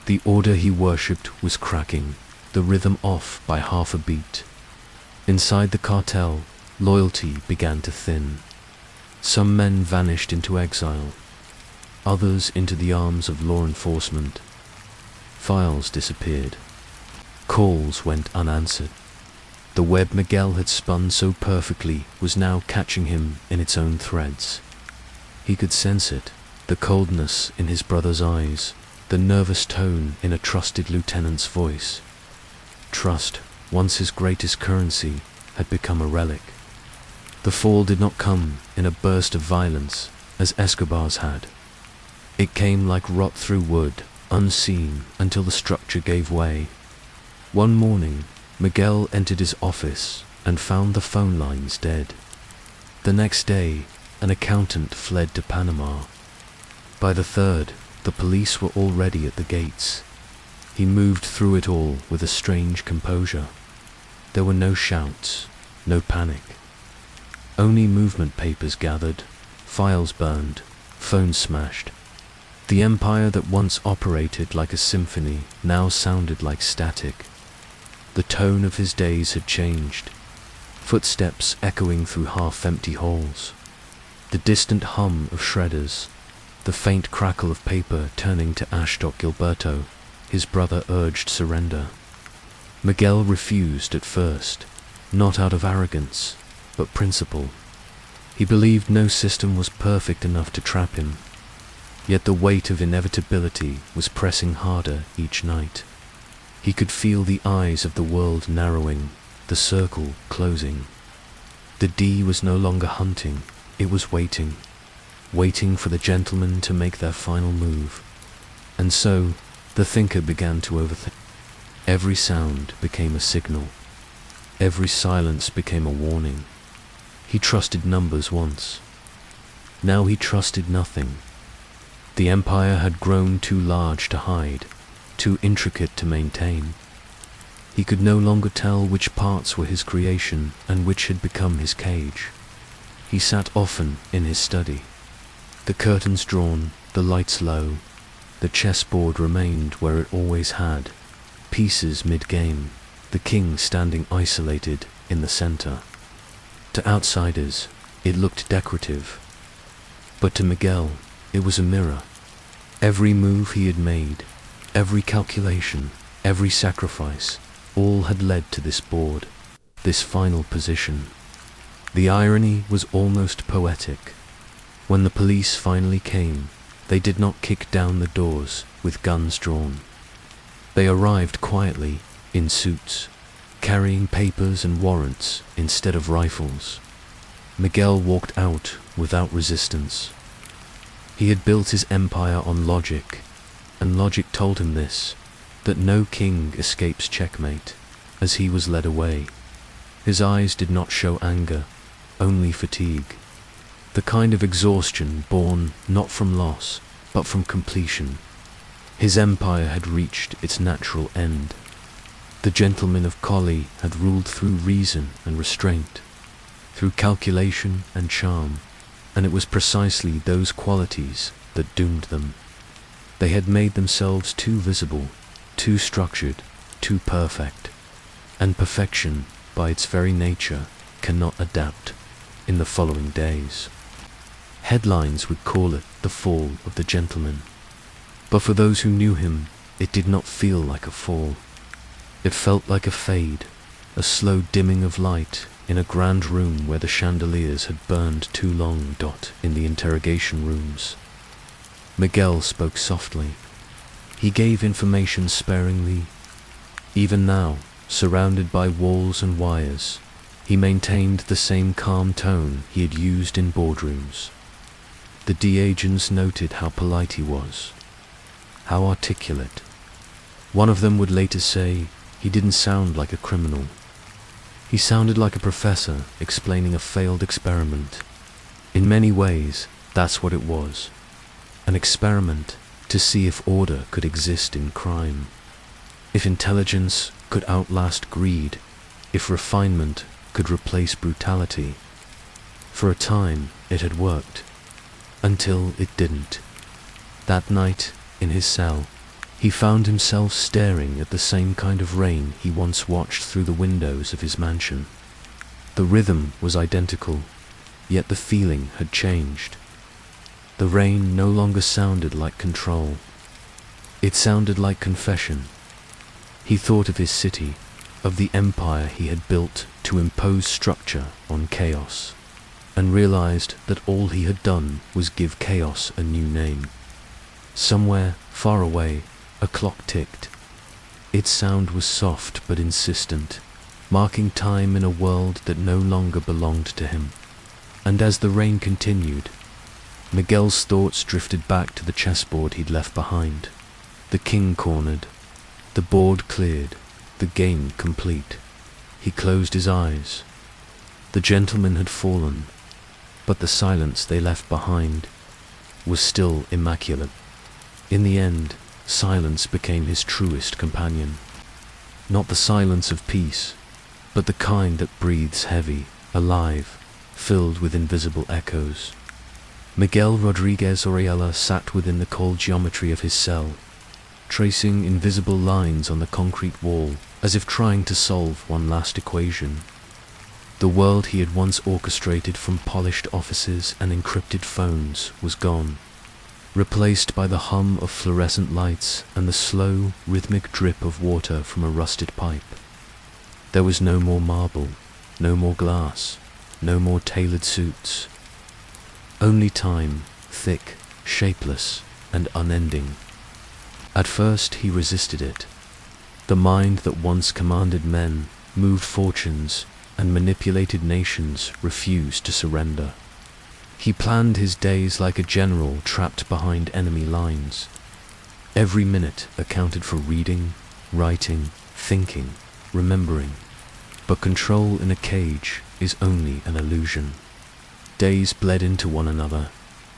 The order he worshipped was cracking, the rhythm off by half a beat. Inside the cartel, loyalty began to thin. Some men vanished into exile, others into the arms of law enforcement. Files disappeared. Calls went unanswered. The web Miguel had spun so perfectly was now catching him in its own threads. He could sense it, the coldness in his brother's eyes, the nervous tone in a trusted lieutenant's voice. Trust, once his greatest currency, had become a relic. The fall did not come in a burst of violence, as Escobar's had. It came like rot through wood, unseen until the structure gave way. One morning, Miguel entered his office and found the phone lines dead. The next day, an accountant fled to Panama. By the third, the police were already at the gates. He moved through it all with a strange composure. There were no shouts, no panic. Only movement papers gathered, files burned, phones smashed. The empire that once operated like a symphony now sounded like static. The tone of his days had changed, footsteps echoing through half-empty halls. The distant hum of shredders, the faint crackle of paper turning to Ashtok Gilberto. His brother urged surrender. Miguel refused at first, not out of arrogance, but principle. He believed no system was perfect enough to trap him. Yet the weight of inevitability was pressing harder each night. He could feel the eyes of the world narrowing, the circle closing. The D was no longer hunting, it was waiting, waiting for the gentlemen to make their final move. And so, the thinker began to overthink. Every sound became a signal. Every silence became a warning. He trusted numbers once. Now he trusted nothing. The empire had grown too large to hide, too intricate to maintain. He could no longer tell which parts were his creation and which had become his cage. He sat often in his study. The curtains drawn, the lights low. The chessboard remained where it always had, pieces mid-game, the king standing isolated in the center. To outsiders, it looked decorative. But to Miguel, it was a mirror. Every move he had made, every calculation, every sacrifice, all had led to this board, this final position. The irony was almost poetic. When the police finally came, they did not kick down the doors with guns drawn. They arrived quietly, in suits, carrying papers and warrants instead of rifles. Miguel walked out without resistance. He had built his empire on logic, and logic told him this, that no king escapes checkmate, as he was led away. His eyes did not show anger, only fatigue. The kind of exhaustion born not from loss, but from completion. His empire had reached its natural end. The gentlemen of Cali had ruled through reason and restraint, through calculation and charm, and it was precisely those qualities that doomed them. They had made themselves too visible, too structured, too perfect, and perfection, by its very nature, cannot adapt in the following days. Headlines would call it the fall of the gentleman. But for those who knew him, it did not feel like a fall. It felt like a fade, a slow dimming of light in a grand room where the chandeliers had burned too long. In the interrogation rooms, Miguel spoke softly. He gave information sparingly. Even now, surrounded by walls and wires, he maintained the same calm tone he had used in boardrooms. The agents noted how polite he was, how articulate. One of them would later say he didn't sound like a criminal. He sounded like a professor explaining a failed experiment. In many ways, that's what it was. An experiment to see if order could exist in crime. If intelligence could outlast greed. If refinement could replace brutality. For a time, it had worked. Until it didn't. That night, in his cell, he found himself staring at the same kind of rain he once watched through the windows of his mansion. The rhythm was identical, yet the feeling had changed. The rain no longer sounded like control. It sounded like confession. He thought of his city, of the empire he had built to impose structure on chaos, and realized that all he had done was give chaos a new name. Somewhere, far away, a clock ticked. Its sound was soft but insistent, marking time in a world that no longer belonged to him. And as the rain continued, Miguel's thoughts drifted back to the chessboard he'd left behind. The king cornered, the board cleared, the game complete. He closed his eyes. The gentlemen had fallen, but the silence they left behind was still immaculate. In the end, silence became his truest companion. Not the silence of peace, but the kind that breathes heavy, alive, filled with invisible echoes. Miguel Rodríguez Orejuela sat within the cold geometry of his cell, tracing invisible lines on the concrete wall, as if trying to solve one last equation. The world he had once orchestrated from polished offices and encrypted phones was gone, replaced by the hum of fluorescent lights and the slow, rhythmic drip of water from a rusted pipe. There was no more marble, no more glass, no more tailored suits. Only time, thick, shapeless, and unending. At first he resisted it. The mind that once commanded men, moved fortunes, and manipulated nations refused to surrender. He planned his days like a general trapped behind enemy lines. Every minute accounted for reading, writing, thinking, remembering. But control in a cage is only an illusion. Days bled into one another,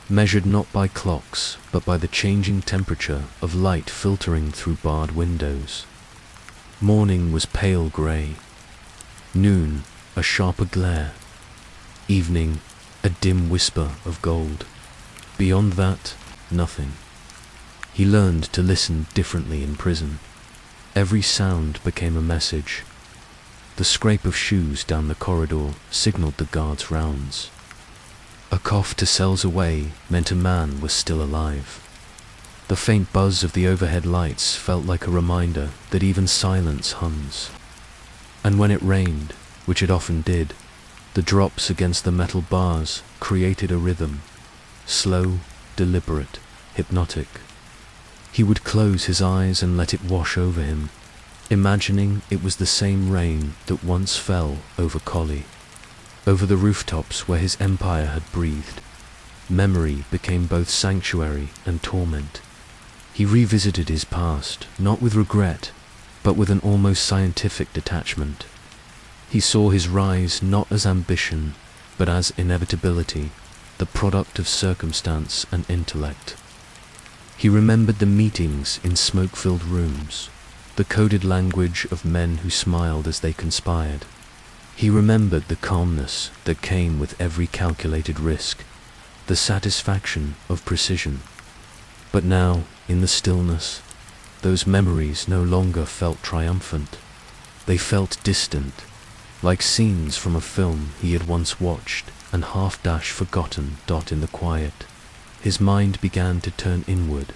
measured not by clocks, but by the changing temperature of light filtering through barred windows. Morning was pale grey. Noon, a sharper glare. Evening, a dim whisper of gold. Beyond that, nothing. He learned to listen differently in prison. Every sound became a message. The scrape of shoes down the corridor signaled the guard's rounds. A cough to cells away meant a man was still alive. The faint buzz of the overhead lights felt like a reminder that even silence hums. And when it rained, which it often did, the drops against the metal bars created a rhythm, slow, deliberate, hypnotic. He would close his eyes and let it wash over him, imagining it was the same rain that once fell over Cali, over the rooftops where his empire had breathed. Memory became both sanctuary and torment. He revisited his past, not with regret, but with an almost scientific detachment. He saw his rise not as ambition, but as inevitability, the product of circumstance and intellect. He remembered the meetings in smoke-filled rooms, the coded language of men who smiled as they conspired. He remembered the calmness that came with every calculated risk, the satisfaction of precision. But now, in the stillness, those memories no longer felt triumphant. They felt distant, like scenes from a film he had once watched and half-dash forgotten. In the quiet, his mind began to turn inward.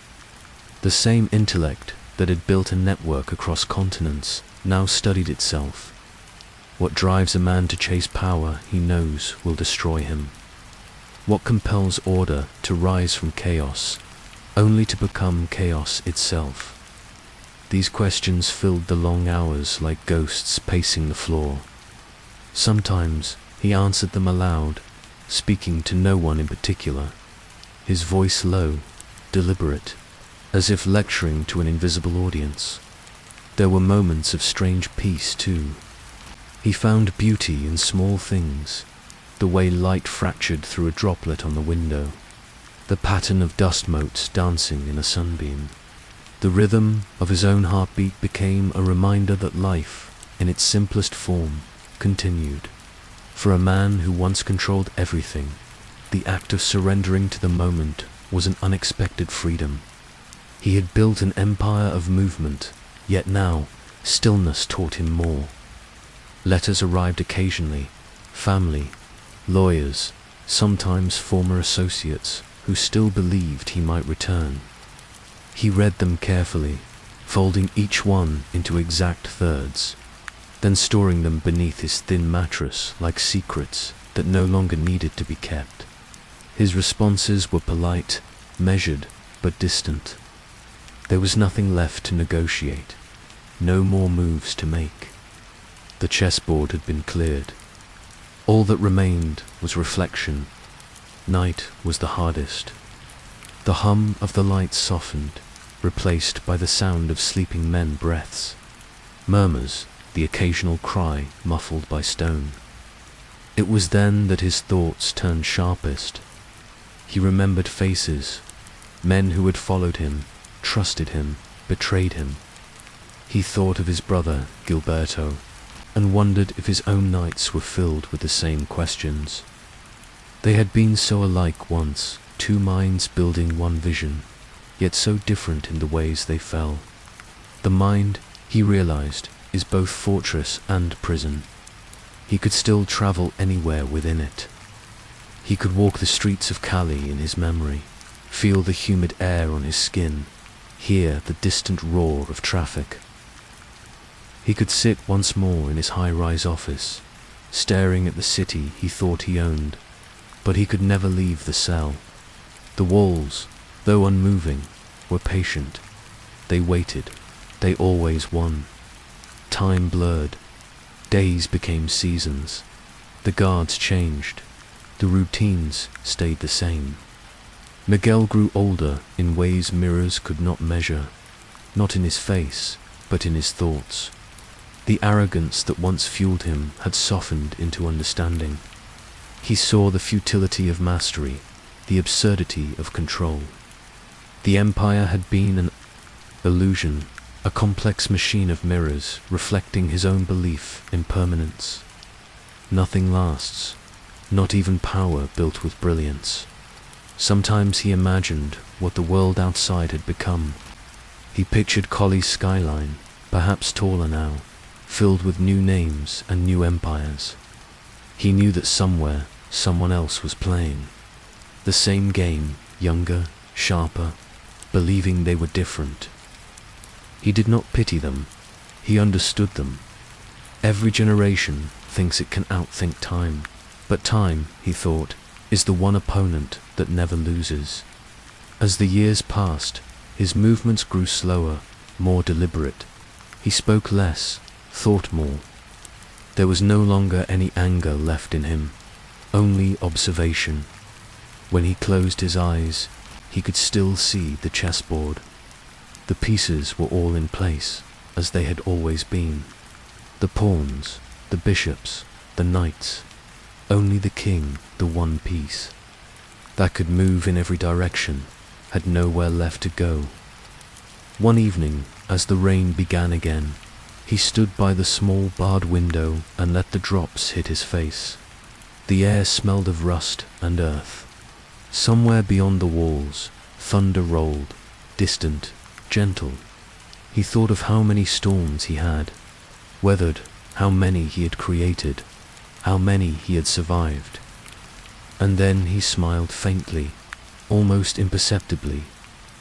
The same intellect that had built a network across continents now studied itself. What drives a man to chase power he knows will destroy him? What compels order to rise from chaos, only to become chaos itself? These questions filled the long hours like ghosts pacing the floor. Sometimes he answered them aloud, speaking to no one in particular, his voice low, deliberate, as if lecturing to an invisible audience. There were moments of strange peace too. He found beauty in small things, the way light fractured through a droplet on the window, the pattern of dust motes dancing in a sunbeam. The rhythm of his own heartbeat became a reminder that life, in its simplest form, continued. For a man who once controlled everything, the act of surrendering to the moment was an unexpected freedom. He had built an empire of movement, yet now stillness taught him more. Letters arrived occasionally, family, lawyers, sometimes former associates who still believed he might return. He read them carefully, folding each one into exact thirds, then storing them beneath his thin mattress like secrets that no longer needed to be kept. His responses were polite, measured, but distant. There was nothing left to negotiate, no more moves to make. The chessboard had been cleared. All that remained was reflection. Night was the hardest. The hum of the lights softened, replaced by the sound of sleeping men's breaths. Murmurs, the occasional cry muffled by stone. It was then that his thoughts turned sharpest. He remembered faces, men who had followed him, trusted him, betrayed him. He thought of his brother, Gilberto, and wondered if his own nights were filled with the same questions. They had been so alike once, two minds building one vision, yet so different in the ways they fell. The mind, he realized, is both fortress and prison. He could still travel anywhere within it. He could walk the streets of Cali in his memory, feel the humid air on his skin, hear the distant roar of traffic. He could sit once more in his high-rise office, staring at the city he thought he owned, but he could never leave the cell. The walls, though unmoving, were patient. They waited. They always won. Time blurred. Days became seasons. The guards changed. The routines stayed the same. Miguel grew older in ways mirrors could not measure, not in his face, but in his thoughts. The arrogance that once fueled him had softened into understanding. He saw the futility of mastery, the absurdity of control. The empire had been an illusion, a complex machine of mirrors reflecting his own belief in permanence. Nothing lasts, not even power built with brilliance. Sometimes he imagined what the world outside had become. He pictured Cali's skyline, perhaps taller now, filled with new names and new empires. He knew that somewhere, someone else was playing. The same game, younger, sharper, believing they were different. He did not pity them, he understood them. Every generation thinks it can outthink time, but time, he thought, is the one opponent that never loses. As the years passed, his movements grew slower, more deliberate. He spoke less, thought more. There was no longer any anger left in him, only observation. When he closed his eyes, he could still see the chessboard. The pieces were all in place, as they had always been. The pawns, the bishops, the knights. Only the king, the one piece, that could move in every direction, had nowhere left to go. One evening, as the rain began again, he stood by the small barred window and let the drops hit his face. The air smelled of rust and earth. Somewhere beyond the walls, thunder rolled, distant, gentle. He thought of how many storms he had weathered, how many he had created, how many he had survived. And then he smiled faintly, almost imperceptibly,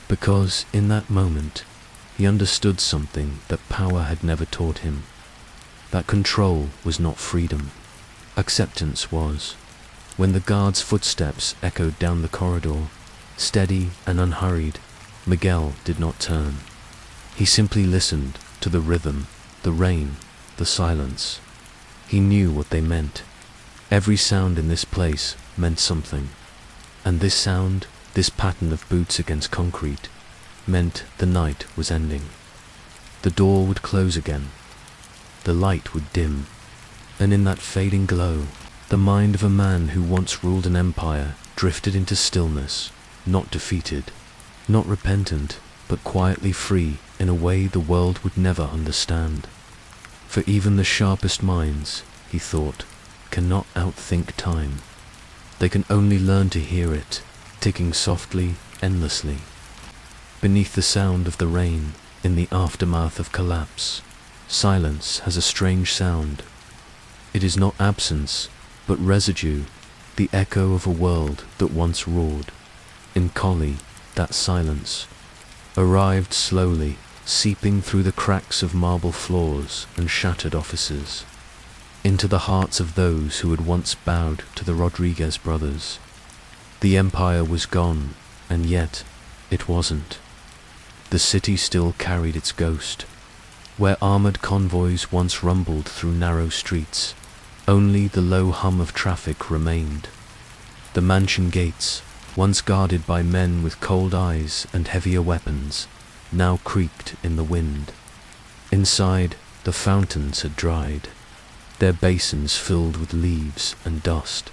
because in that moment he understood something that power had never taught him. That control was not freedom. Acceptance was. When the guard's footsteps echoed down the corridor, steady and unhurried, Miguel did not turn. He simply listened to the rhythm, the rain, the silence. He knew what they meant. Every sound in this place meant something. And this sound, this pattern of boots against concrete, meant the night was ending. The door would close again. The light would dim. And in that fading glow, the mind of a man who once ruled an empire drifted into stillness, not defeated, not repentant, but quietly free in a way the world would never understand. For even the sharpest minds, he thought, cannot outthink time. They can only learn to hear it, ticking softly, endlessly. Beneath the sound of the rain, in the aftermath of collapse, silence has a strange sound. It is not absence, but residue, the echo of a world that once roared. In Cali, that silence arrived slowly, seeping through the cracks of marble floors and shattered offices, into the hearts of those who had once bowed to the Rodriguez brothers. The empire was gone, and yet it wasn't. The city still carried its ghost. Where armored convoys once rumbled through narrow streets, only the low hum of traffic remained. The mansion gates, once guarded by men with cold eyes and heavier weapons, now creaked in the wind. Inside, the fountains had dried, their basins filled with leaves and dust.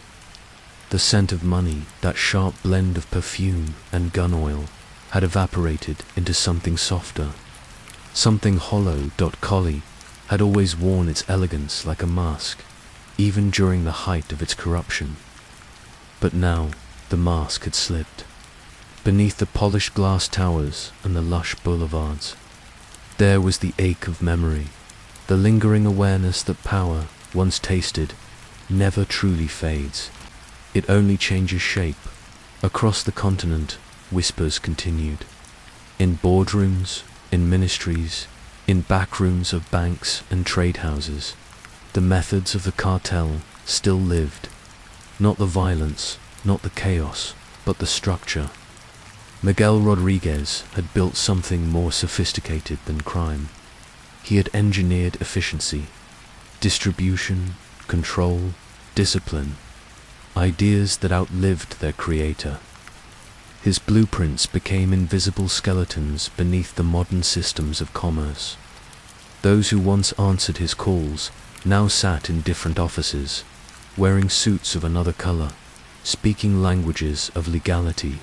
The scent of money, that sharp blend of perfume and gun oil, had evaporated into something softer, something hollow. Cali had always worn its elegance like a mask, even during the height of its corruption. But now, the mask had slipped. Beneath the polished glass towers and the lush boulevards, there was the ache of memory, the lingering awareness that power, once tasted, never truly fades. It only changes shape. Across the continent, whispers continued. In boardrooms, in ministries, in backrooms of banks and trade houses, the methods of the cartel still lived. Not the violence, not the chaos, but the structure. Miguel Rodríguez had built something more sophisticated than crime. He had engineered efficiency, distribution, control, discipline, ideas that outlived their creator. His blueprints became invisible skeletons beneath the modern systems of commerce. Those who once answered his calls now sat in different offices, wearing suits of another color, speaking languages of legality.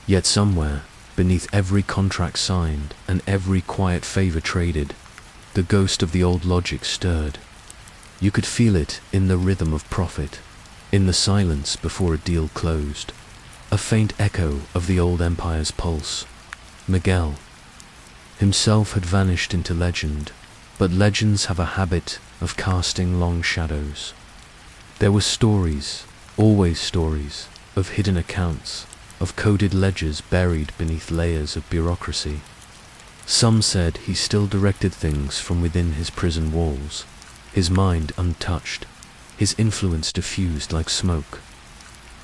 Yet somewhere, beneath every contract signed and every quiet favor traded, the ghost of the old logic stirred. You could feel it in the rhythm of profit, in the silence before a deal closed, a faint echo of the old empire's pulse. Miguel himself had vanished into legend, but legends have a habit of casting long shadows. There were stories, always stories, of hidden accounts, of coded ledgers buried beneath layers of bureaucracy. Some said he still directed things from within his prison walls, his mind untouched, his influence diffused like smoke.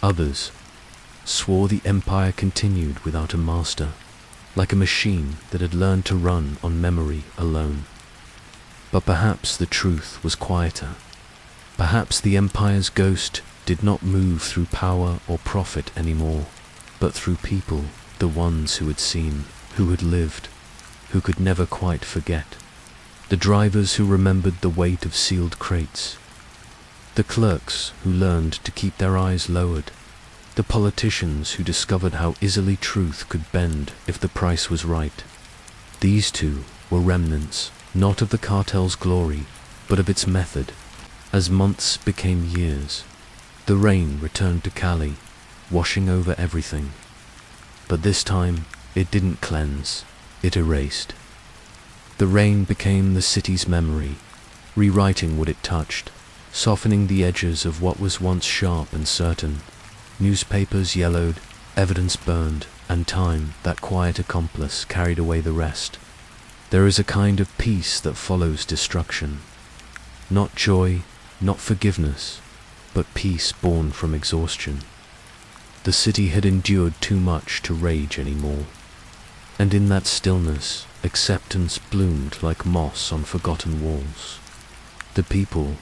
Others swore the empire continued without a master, like a machine that had learned to run on memory alone. But perhaps the truth was quieter. Perhaps the empire's ghost did not move through power or profit anymore, but through people, the ones who had seen, who had lived, who could never quite forget. The drivers who remembered the weight of sealed crates, the clerks who learned to keep their eyes lowered, the politicians who discovered how easily truth could bend if the price was right. These two were remnants, not of the cartel's glory, but of its method. As months became years, the rain returned to Cali, washing over everything. But this time, it didn't cleanse, it erased. The rain became the city's memory, rewriting what it touched, softening the edges of what was once sharp and certain. Newspapers yellowed, evidence burned, and time, that quiet accomplice, carried away the rest. There is a kind of peace that follows destruction. Not joy, not forgiveness, but peace born from exhaustion. The city had endured too much to rage anymore, and in that stillness, acceptance bloomed like moss on forgotten walls. The people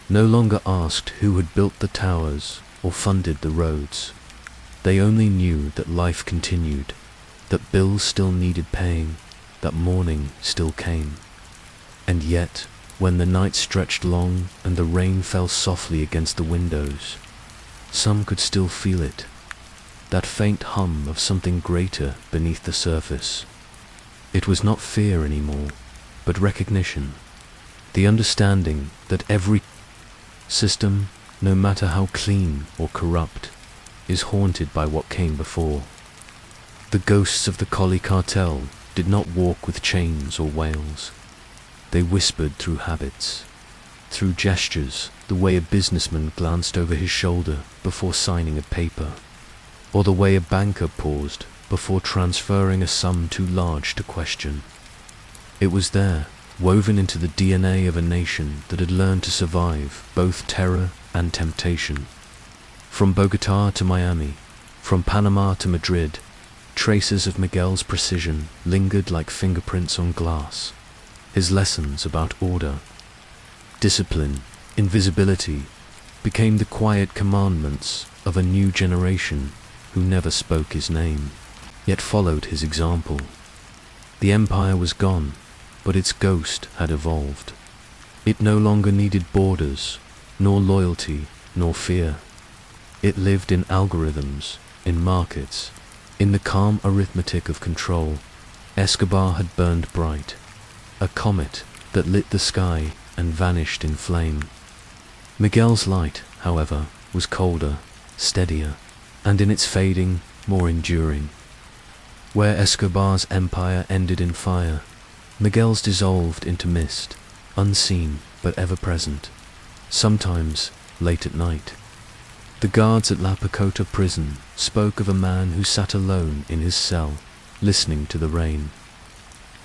no longer asked who had built the towers or funded the roads. They only knew that life continued, that bills still needed paying, that morning still came. And yet, when the night stretched long and the rain fell softly against the windows, some could still feel it, that faint hum of something greater beneath the surface. It was not fear anymore, but recognition, the understanding that every system, no matter how clean or corrupt, is haunted by what came before. The ghosts of the Cali Cartel did not walk with chains or wails. They whispered through habits, through gestures, the way a businessman glanced over his shoulder before signing a paper, or the way a banker paused before transferring a sum too large to question. It was there, woven into the DNA of a nation that had learned to survive both terror and temptation. From Bogota to Miami, from Panama to Madrid, traces of Miguel's precision lingered like fingerprints on glass. His lessons about order, discipline, invisibility became the quiet commandments of a new generation who never spoke his name, yet followed his example. The empire was gone, but its ghost had evolved. It no longer needed borders, nor loyalty, nor fear. It lived in algorithms, in markets, in the calm arithmetic of control. Escobar had burned bright, a comet that lit the sky and vanished in flame. Miguel's light, however, was colder, steadier, and in its fading, more enduring. Where Escobar's empire ended in fire, Miguel's dissolved into mist, unseen but ever present, sometimes late at night. The guards at La Picota prison spoke of a man who sat alone in his cell, listening to the rain.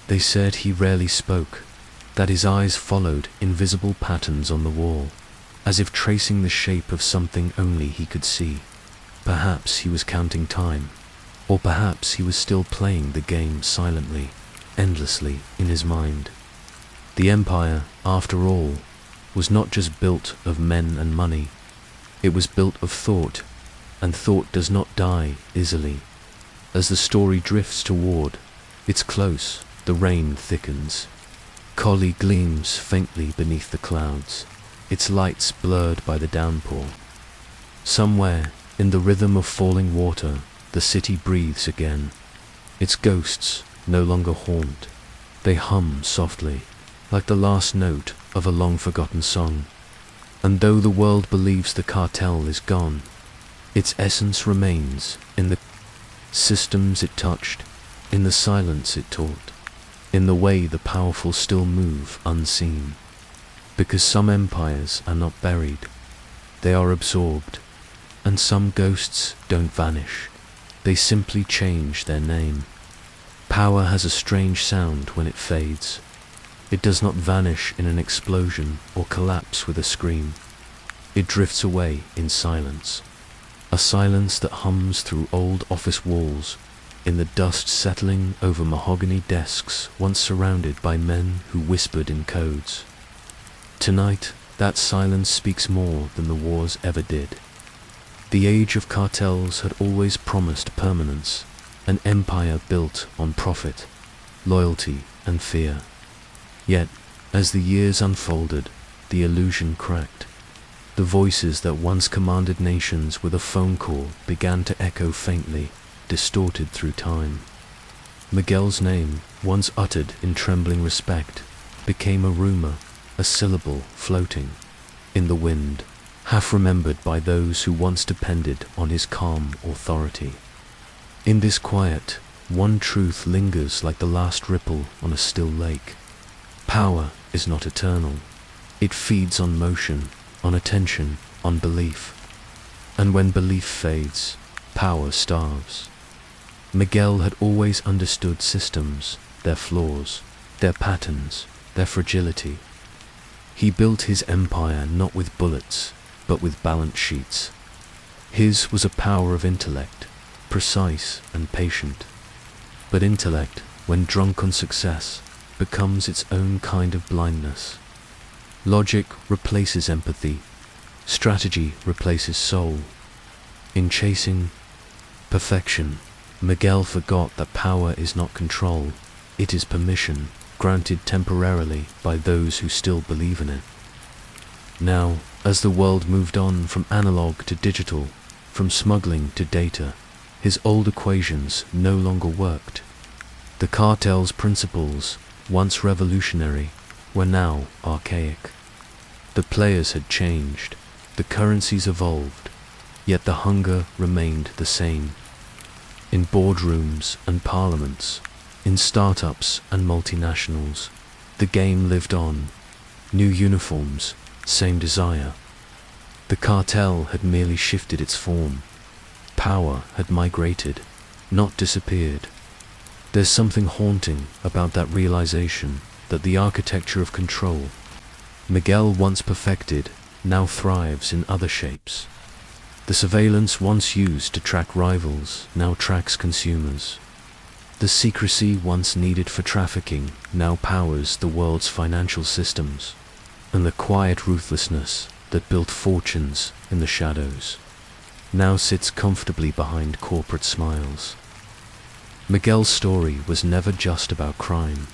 They said he rarely spoke, that his eyes followed invisible patterns on the wall, as if tracing the shape of something only he could see. Perhaps he was counting time, or perhaps he was still playing the game silently, endlessly in his mind. The empire, after all, was not just built of men and money. It was built of thought, and thought does not die easily. As the story drifts toward its close, the rain thickens. Cali gleams faintly beneath the clouds, its lights blurred by the downpour. Somewhere, in the rhythm of falling water, the city breathes again. Its ghosts no longer haunt. They hum softly, like the last note of a long-forgotten song. And though the world believes the cartel is gone, its essence remains in the systems it touched, in the silence it taught, in the way the powerful still move unseen. Because some empires are not buried, they are absorbed, and some ghosts don't vanish, they simply change their name. Power has a strange sound when it fades. It does not vanish in an explosion or collapse with a scream. It drifts away in silence, a silence that hums through old office walls, in the dust settling over mahogany desks once surrounded by men who whispered in codes. Tonight, that silence speaks more than the wars ever did. The age of cartels had always promised permanence, an empire built on profit, loyalty, and fear. Yet, as the years unfolded, the illusion cracked. The voices that once commanded nations with a phone call began to echo faintly, distorted through time. Miguel's name, once uttered in trembling respect, became a rumor, a syllable floating in the wind, half remembered by those who once depended on his calm authority. In this quiet, one truth lingers like the last ripple on a still lake. Power is not eternal. It feeds on motion, on attention, on belief. And when belief fades, power starves. Miguel had always understood systems, their flaws, their patterns, their fragility. He built his empire not with bullets, but with balance sheets. His was a power of intellect, precise and patient. But intellect, when drunk on success, becomes its own kind of blindness. Logic replaces empathy. Strategy replaces soul. In chasing perfection, Miguel forgot that power is not control, it is permission, granted temporarily by those who still believe in it. Now, as the world moved on from analog to digital, from smuggling to data, his old equations no longer worked. The cartel's principles, once revolutionary, were now archaic. The players had changed, the currencies evolved, yet the hunger remained the same. In boardrooms and parliaments, in startups and multinationals, the game lived on. New uniforms, same desire. The cartel had merely shifted its form. Power had migrated, not disappeared. There's something haunting about that realization that the architecture of control Miguel once perfected now thrives in other shapes. The surveillance once used to track rivals now tracks consumers. The secrecy once needed for trafficking now powers the world's financial systems, and the quiet ruthlessness that built fortunes in the shadows now sits comfortably behind corporate smiles. Miguel's story was never just about crime.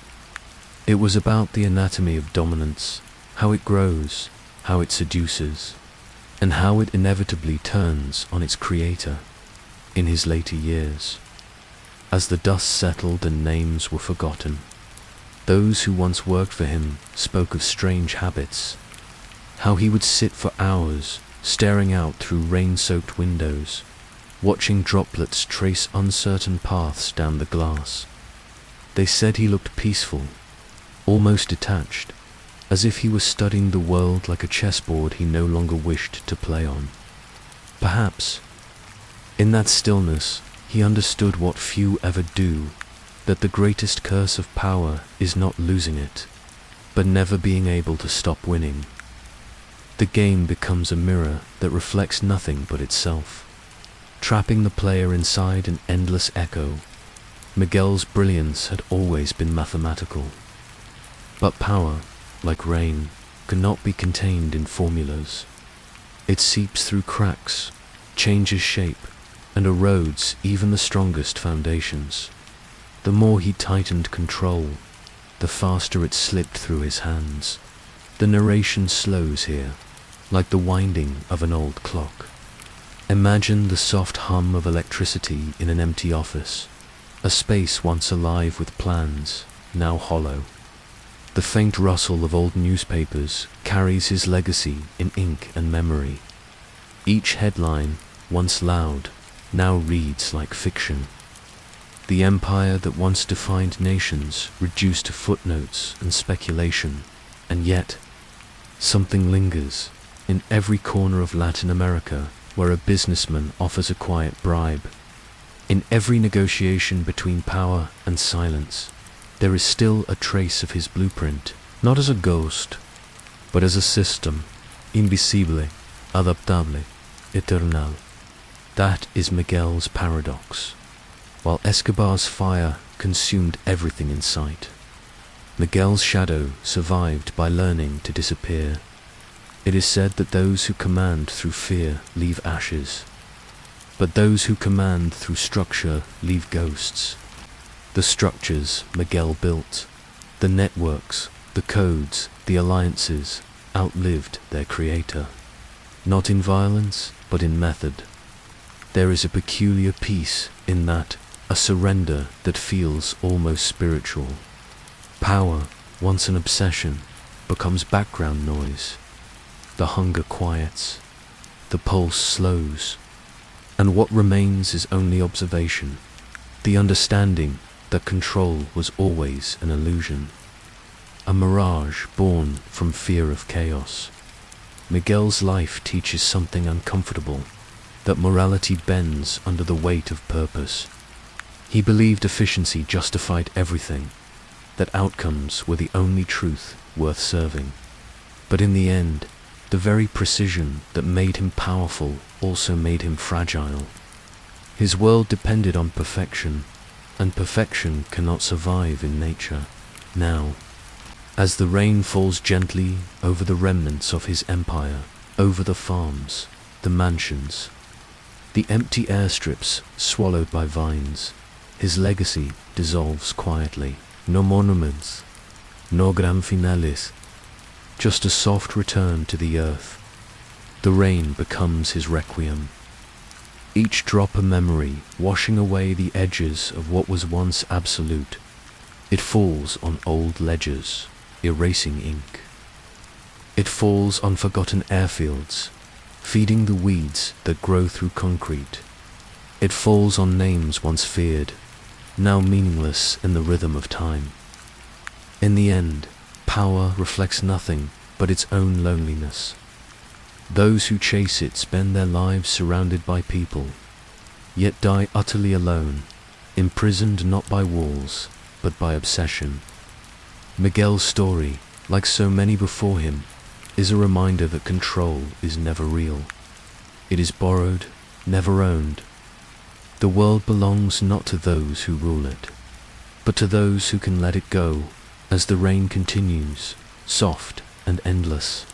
It was about the anatomy of dominance, how it grows, how it seduces, and how it inevitably turns on its creator in his later years. As the dust settled and names were forgotten, those who once worked for him spoke of strange habits, how he would sit for hours staring out through rain-soaked windows, watching droplets trace uncertain paths down the glass. They said he looked peaceful, almost detached, as if he was studying the world like a chessboard he no longer wished to play on. Perhaps, in that stillness, he understood what few ever do, that the greatest curse of power is not losing it, but never being able to stop winning. The game becomes a mirror that reflects nothing but itself, trapping the player inside an endless echo. Miguel's brilliance had always been mathematical. But power, like rain, cannot be contained in formulas. It seeps through cracks, changes shape, and erodes even the strongest foundations. The more he tightened control, the faster it slipped through his hands. The narration slows here, like the winding of an old clock. Imagine the soft hum of electricity in an empty office, a space once alive with plans, now hollow. The faint rustle of old newspapers carries his legacy in ink and memory. Each headline, once loud, now reads like fiction. The empire that once defined nations reduced to footnotes and speculation, and yet something lingers in every corner of Latin America where a businessman offers a quiet bribe. In every negotiation between power and silence, there is still a trace of his blueprint, not as a ghost, but as a system, invisible, adaptable, eternal. That is Miguel's paradox. While Escobar's fire consumed everything in sight, Miguel's shadow survived by learning to disappear. It is said that those who command through fear leave ashes, but those who command through structure leave ghosts. The structures Miguel built, the networks, the codes, the alliances, outlived their creator. Not in violence, but in method. There is a peculiar peace in that, a surrender that feels almost spiritual. Power, once an obsession, becomes background noise. The hunger quiets, the pulse slows, and what remains is only observation, the understanding that control was always an illusion, a mirage born from fear of chaos. Miguel's life teaches something uncomfortable, that morality bends under the weight of purpose. He believed efficiency justified everything, that outcomes were the only truth worth serving. But in the end, the very precision that made him powerful also made him fragile. His world depended on perfection, and perfection cannot survive in nature. Now, as the rain falls gently over the remnants of his empire, over the farms, the mansions, the empty airstrips swallowed by vines, his legacy dissolves quietly. No monuments, no gran finales, just a soft return to the earth. The rain becomes his requiem, each drop a memory washing away the edges of what was once absolute. It falls on old ledgers, erasing ink. It falls on forgotten airfields, feeding the weeds that grow through concrete. It falls on names once feared, now meaningless in the rhythm of time. In the end, power reflects nothing but its own loneliness. Those who chase it spend their lives surrounded by people, yet die utterly alone, imprisoned not by walls, but by obsession. Miguel's story, like so many before him, is a reminder that control is never real. It is borrowed, never owned. The world belongs not to those who rule it, but to those who can let it go as the rain continues, soft and endless.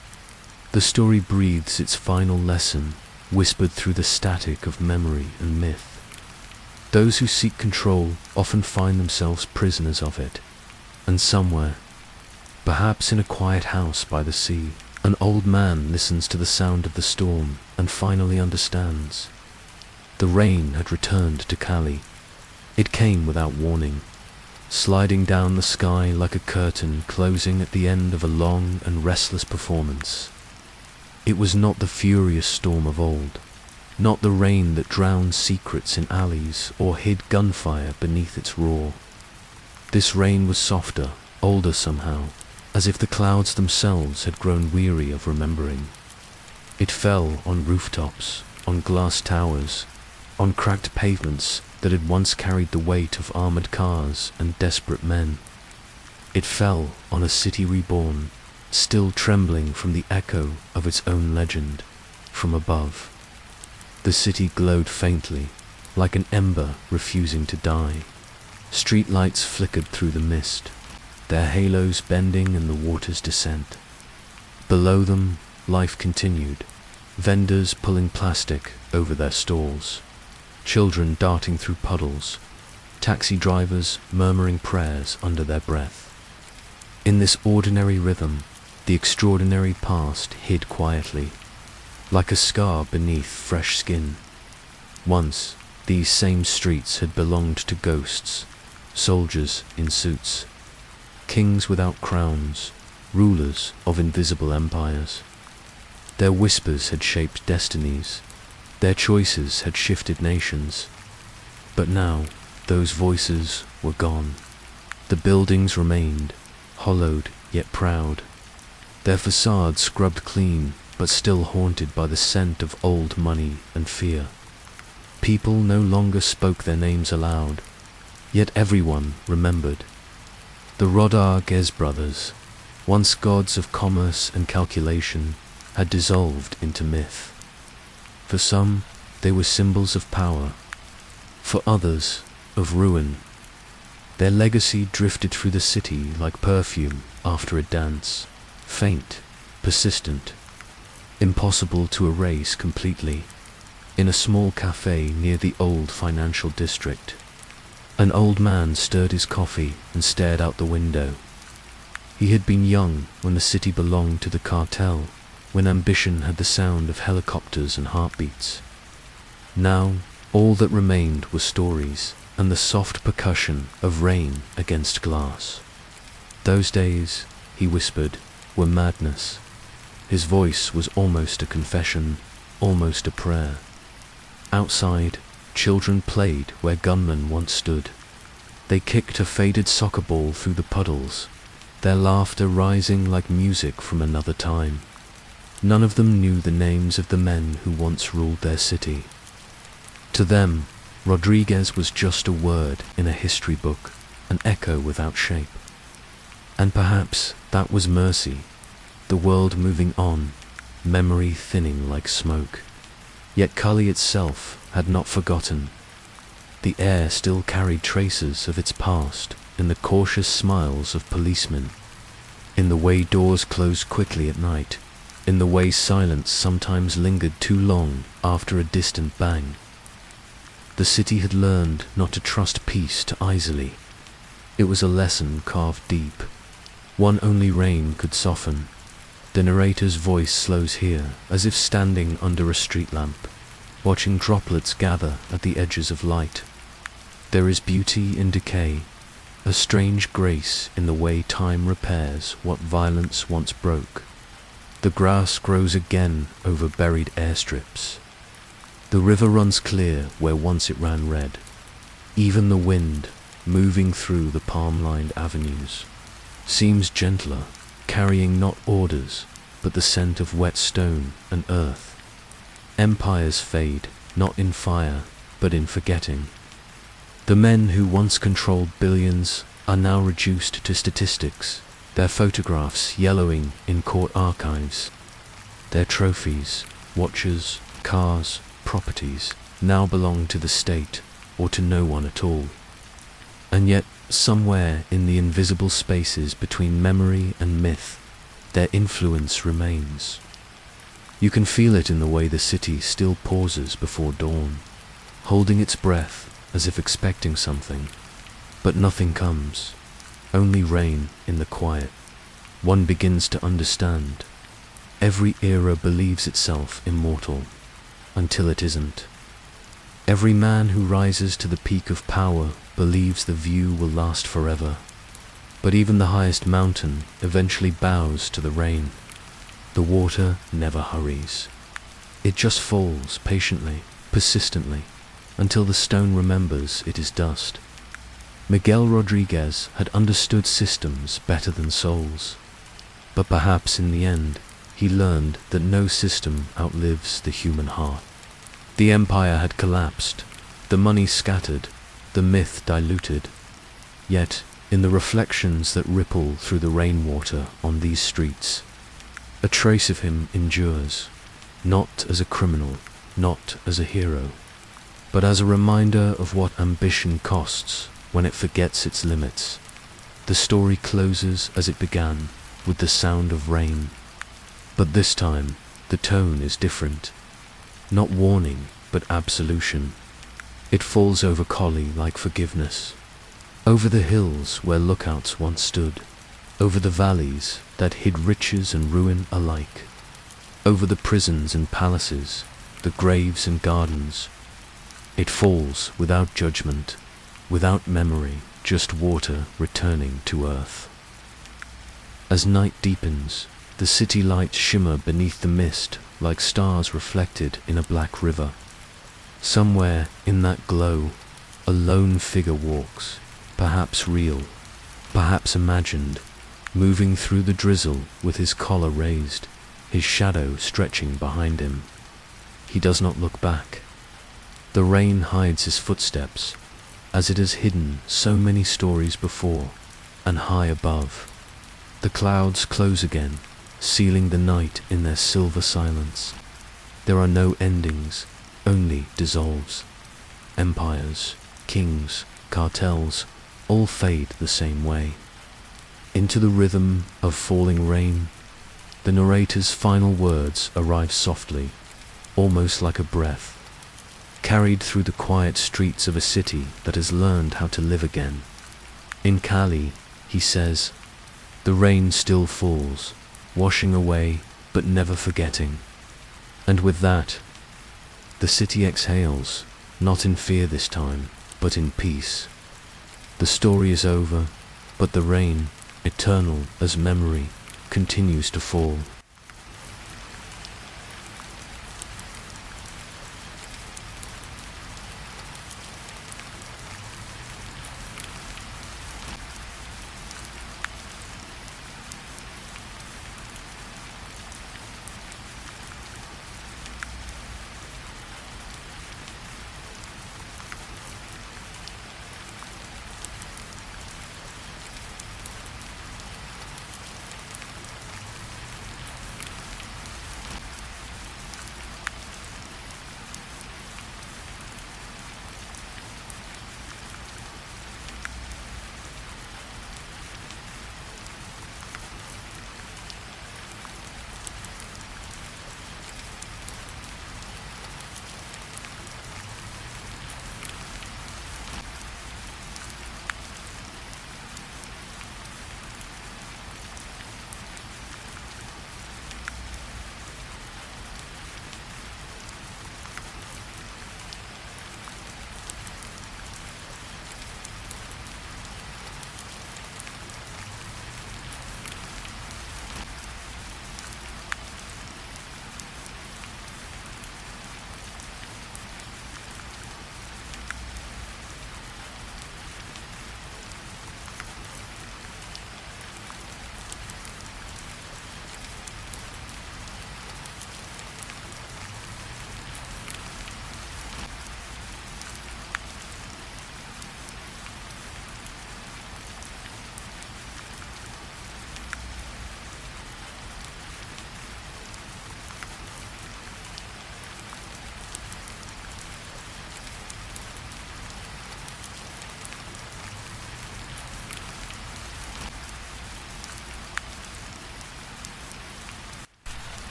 The story breathes its final lesson, whispered through the static of memory and myth. Those who seek control often find themselves prisoners of it, and somewhere, perhaps in a quiet house by the sea, an old man listens to the sound of the storm and finally understands. The rain had returned to Cali. It came without warning, sliding down the sky like a curtain closing at the end of a long and restless performance. It was not the furious storm of old, not the rain that drowned secrets in alleys or hid gunfire beneath its roar. This rain was softer, older somehow, as if the clouds themselves had grown weary of remembering. It fell on rooftops, on glass towers, on cracked pavements that had once carried the weight of armored cars and desperate men. It fell on a city reborn, still trembling from the echo of its own legend. From above, the city glowed faintly, like an ember refusing to die. Street lights flickered through the mist, their halos bending in the water's descent. Below them, life continued, vendors pulling plastic over their stalls, children darting through puddles, taxi drivers murmuring prayers under their breath. In this ordinary rhythm, the extraordinary past hid quietly, like a scar beneath fresh skin. Once, these same streets had belonged to ghosts, soldiers in suits, kings without crowns, rulers of invisible empires. Their whispers had shaped destinies, their choices had shifted nations. But now, those voices were gone. The buildings remained, hollowed yet proud, their facades scrubbed clean but still haunted by the scent of old money and fear. People no longer spoke their names aloud, yet everyone remembered. The Rodriguez brothers, once gods of commerce and calculation, had dissolved into myth. For some, they were symbols of power. For others, of ruin. Their legacy drifted through the city like perfume after a dance, faint, persistent, impossible to erase completely. In a small cafe near the old financial district, an old man stirred his coffee and stared out the window. He had been young when the city belonged to the cartel, when ambition had the sound of helicopters and heartbeats. Now, all that remained were stories and the soft percussion of rain against glass. Those days, he whispered, were madness. His voice was almost a confession, almost a prayer. Outside, children played where gunmen once stood. They kicked a faded soccer ball through the puddles, their laughter rising like music from another time. None of them knew the names of the men who once ruled their city. To them, Rodriguez was just a word in a history book, an echo without shape. And perhaps that was mercy, the world moving on, memory thinning like smoke. Yet Cali itself had not forgotten. The air still carried traces of its past in the cautious smiles of policemen, in the way doors closed quickly at night, in the way silence sometimes lingered too long after a distant bang. The city had learned not to trust peace too easily. It was a lesson carved deep, one only rain could soften. The narrator's voice slows here, as if standing under a street lamp, watching droplets gather at the edges of light. There is beauty in decay, a strange grace in the way time repairs what violence once broke. The grass grows again over buried airstrips. The river runs clear where once it ran red. Even the wind, moving through the palm-lined avenues, seems gentler, carrying not orders, but the scent of wet stone and earth. Empires fade, not in fire, but in forgetting. The men who once controlled billions are now reduced to statistics, their photographs yellowing in court archives. Their trophies, watches, cars, properties now belong to the state or to no one at all. And yet, somewhere in the invisible spaces between memory and myth, their influence remains. You can feel it in the way the city still pauses before dawn, holding its breath as if expecting something. But nothing comes, only rain in the quiet. One begins to understand. Every era believes itself immortal, until it isn't. Every man who rises to the peak of power believes the view will last forever. But even the highest mountain eventually bows to the rain. The water never hurries. It just falls patiently, persistently, until the stone remembers it is dust. Miguel Rodríguez had understood systems better than souls. But perhaps in the end, he learned that no system outlives the human heart. The empire had collapsed, the money scattered, the myth diluted. Yet, in the reflections that ripple through the rainwater on these streets, a trace of him endures, not as a criminal, not as a hero, but as a reminder of what ambition costs when it forgets its limits. The story closes as it began, with the sound of rain. But this time, the tone is different. Not warning, but absolution. It falls over Cali like forgiveness. Over the hills where lookouts once stood. Over the valleys that hid riches and ruin alike. Over the prisons and palaces, the graves and gardens. It falls without judgment, without memory, just water returning to earth. As night deepens, the city lights shimmer beneath the mist like stars reflected in a black river. Somewhere in that glow, a lone figure walks, perhaps real, perhaps imagined, moving through the drizzle with his collar raised, his shadow stretching behind him. He does not look back. The rain hides his footsteps, as it has hidden so many stories before, and high above. The clouds close again, sealing the night in their silver silence. There are no endings, only dissolves. Empires, kings, cartels, all fade the same way. Into the rhythm of falling rain, the narrator's final words arrive softly, almost like a breath, carried through the quiet streets of a city that has learned how to live again. In Cali, he says, the rain still falls, washing away but never forgetting. And with that, the city exhales, not in fear this time, but in peace. The story is over, but the rain, eternal as memory, continues to fall.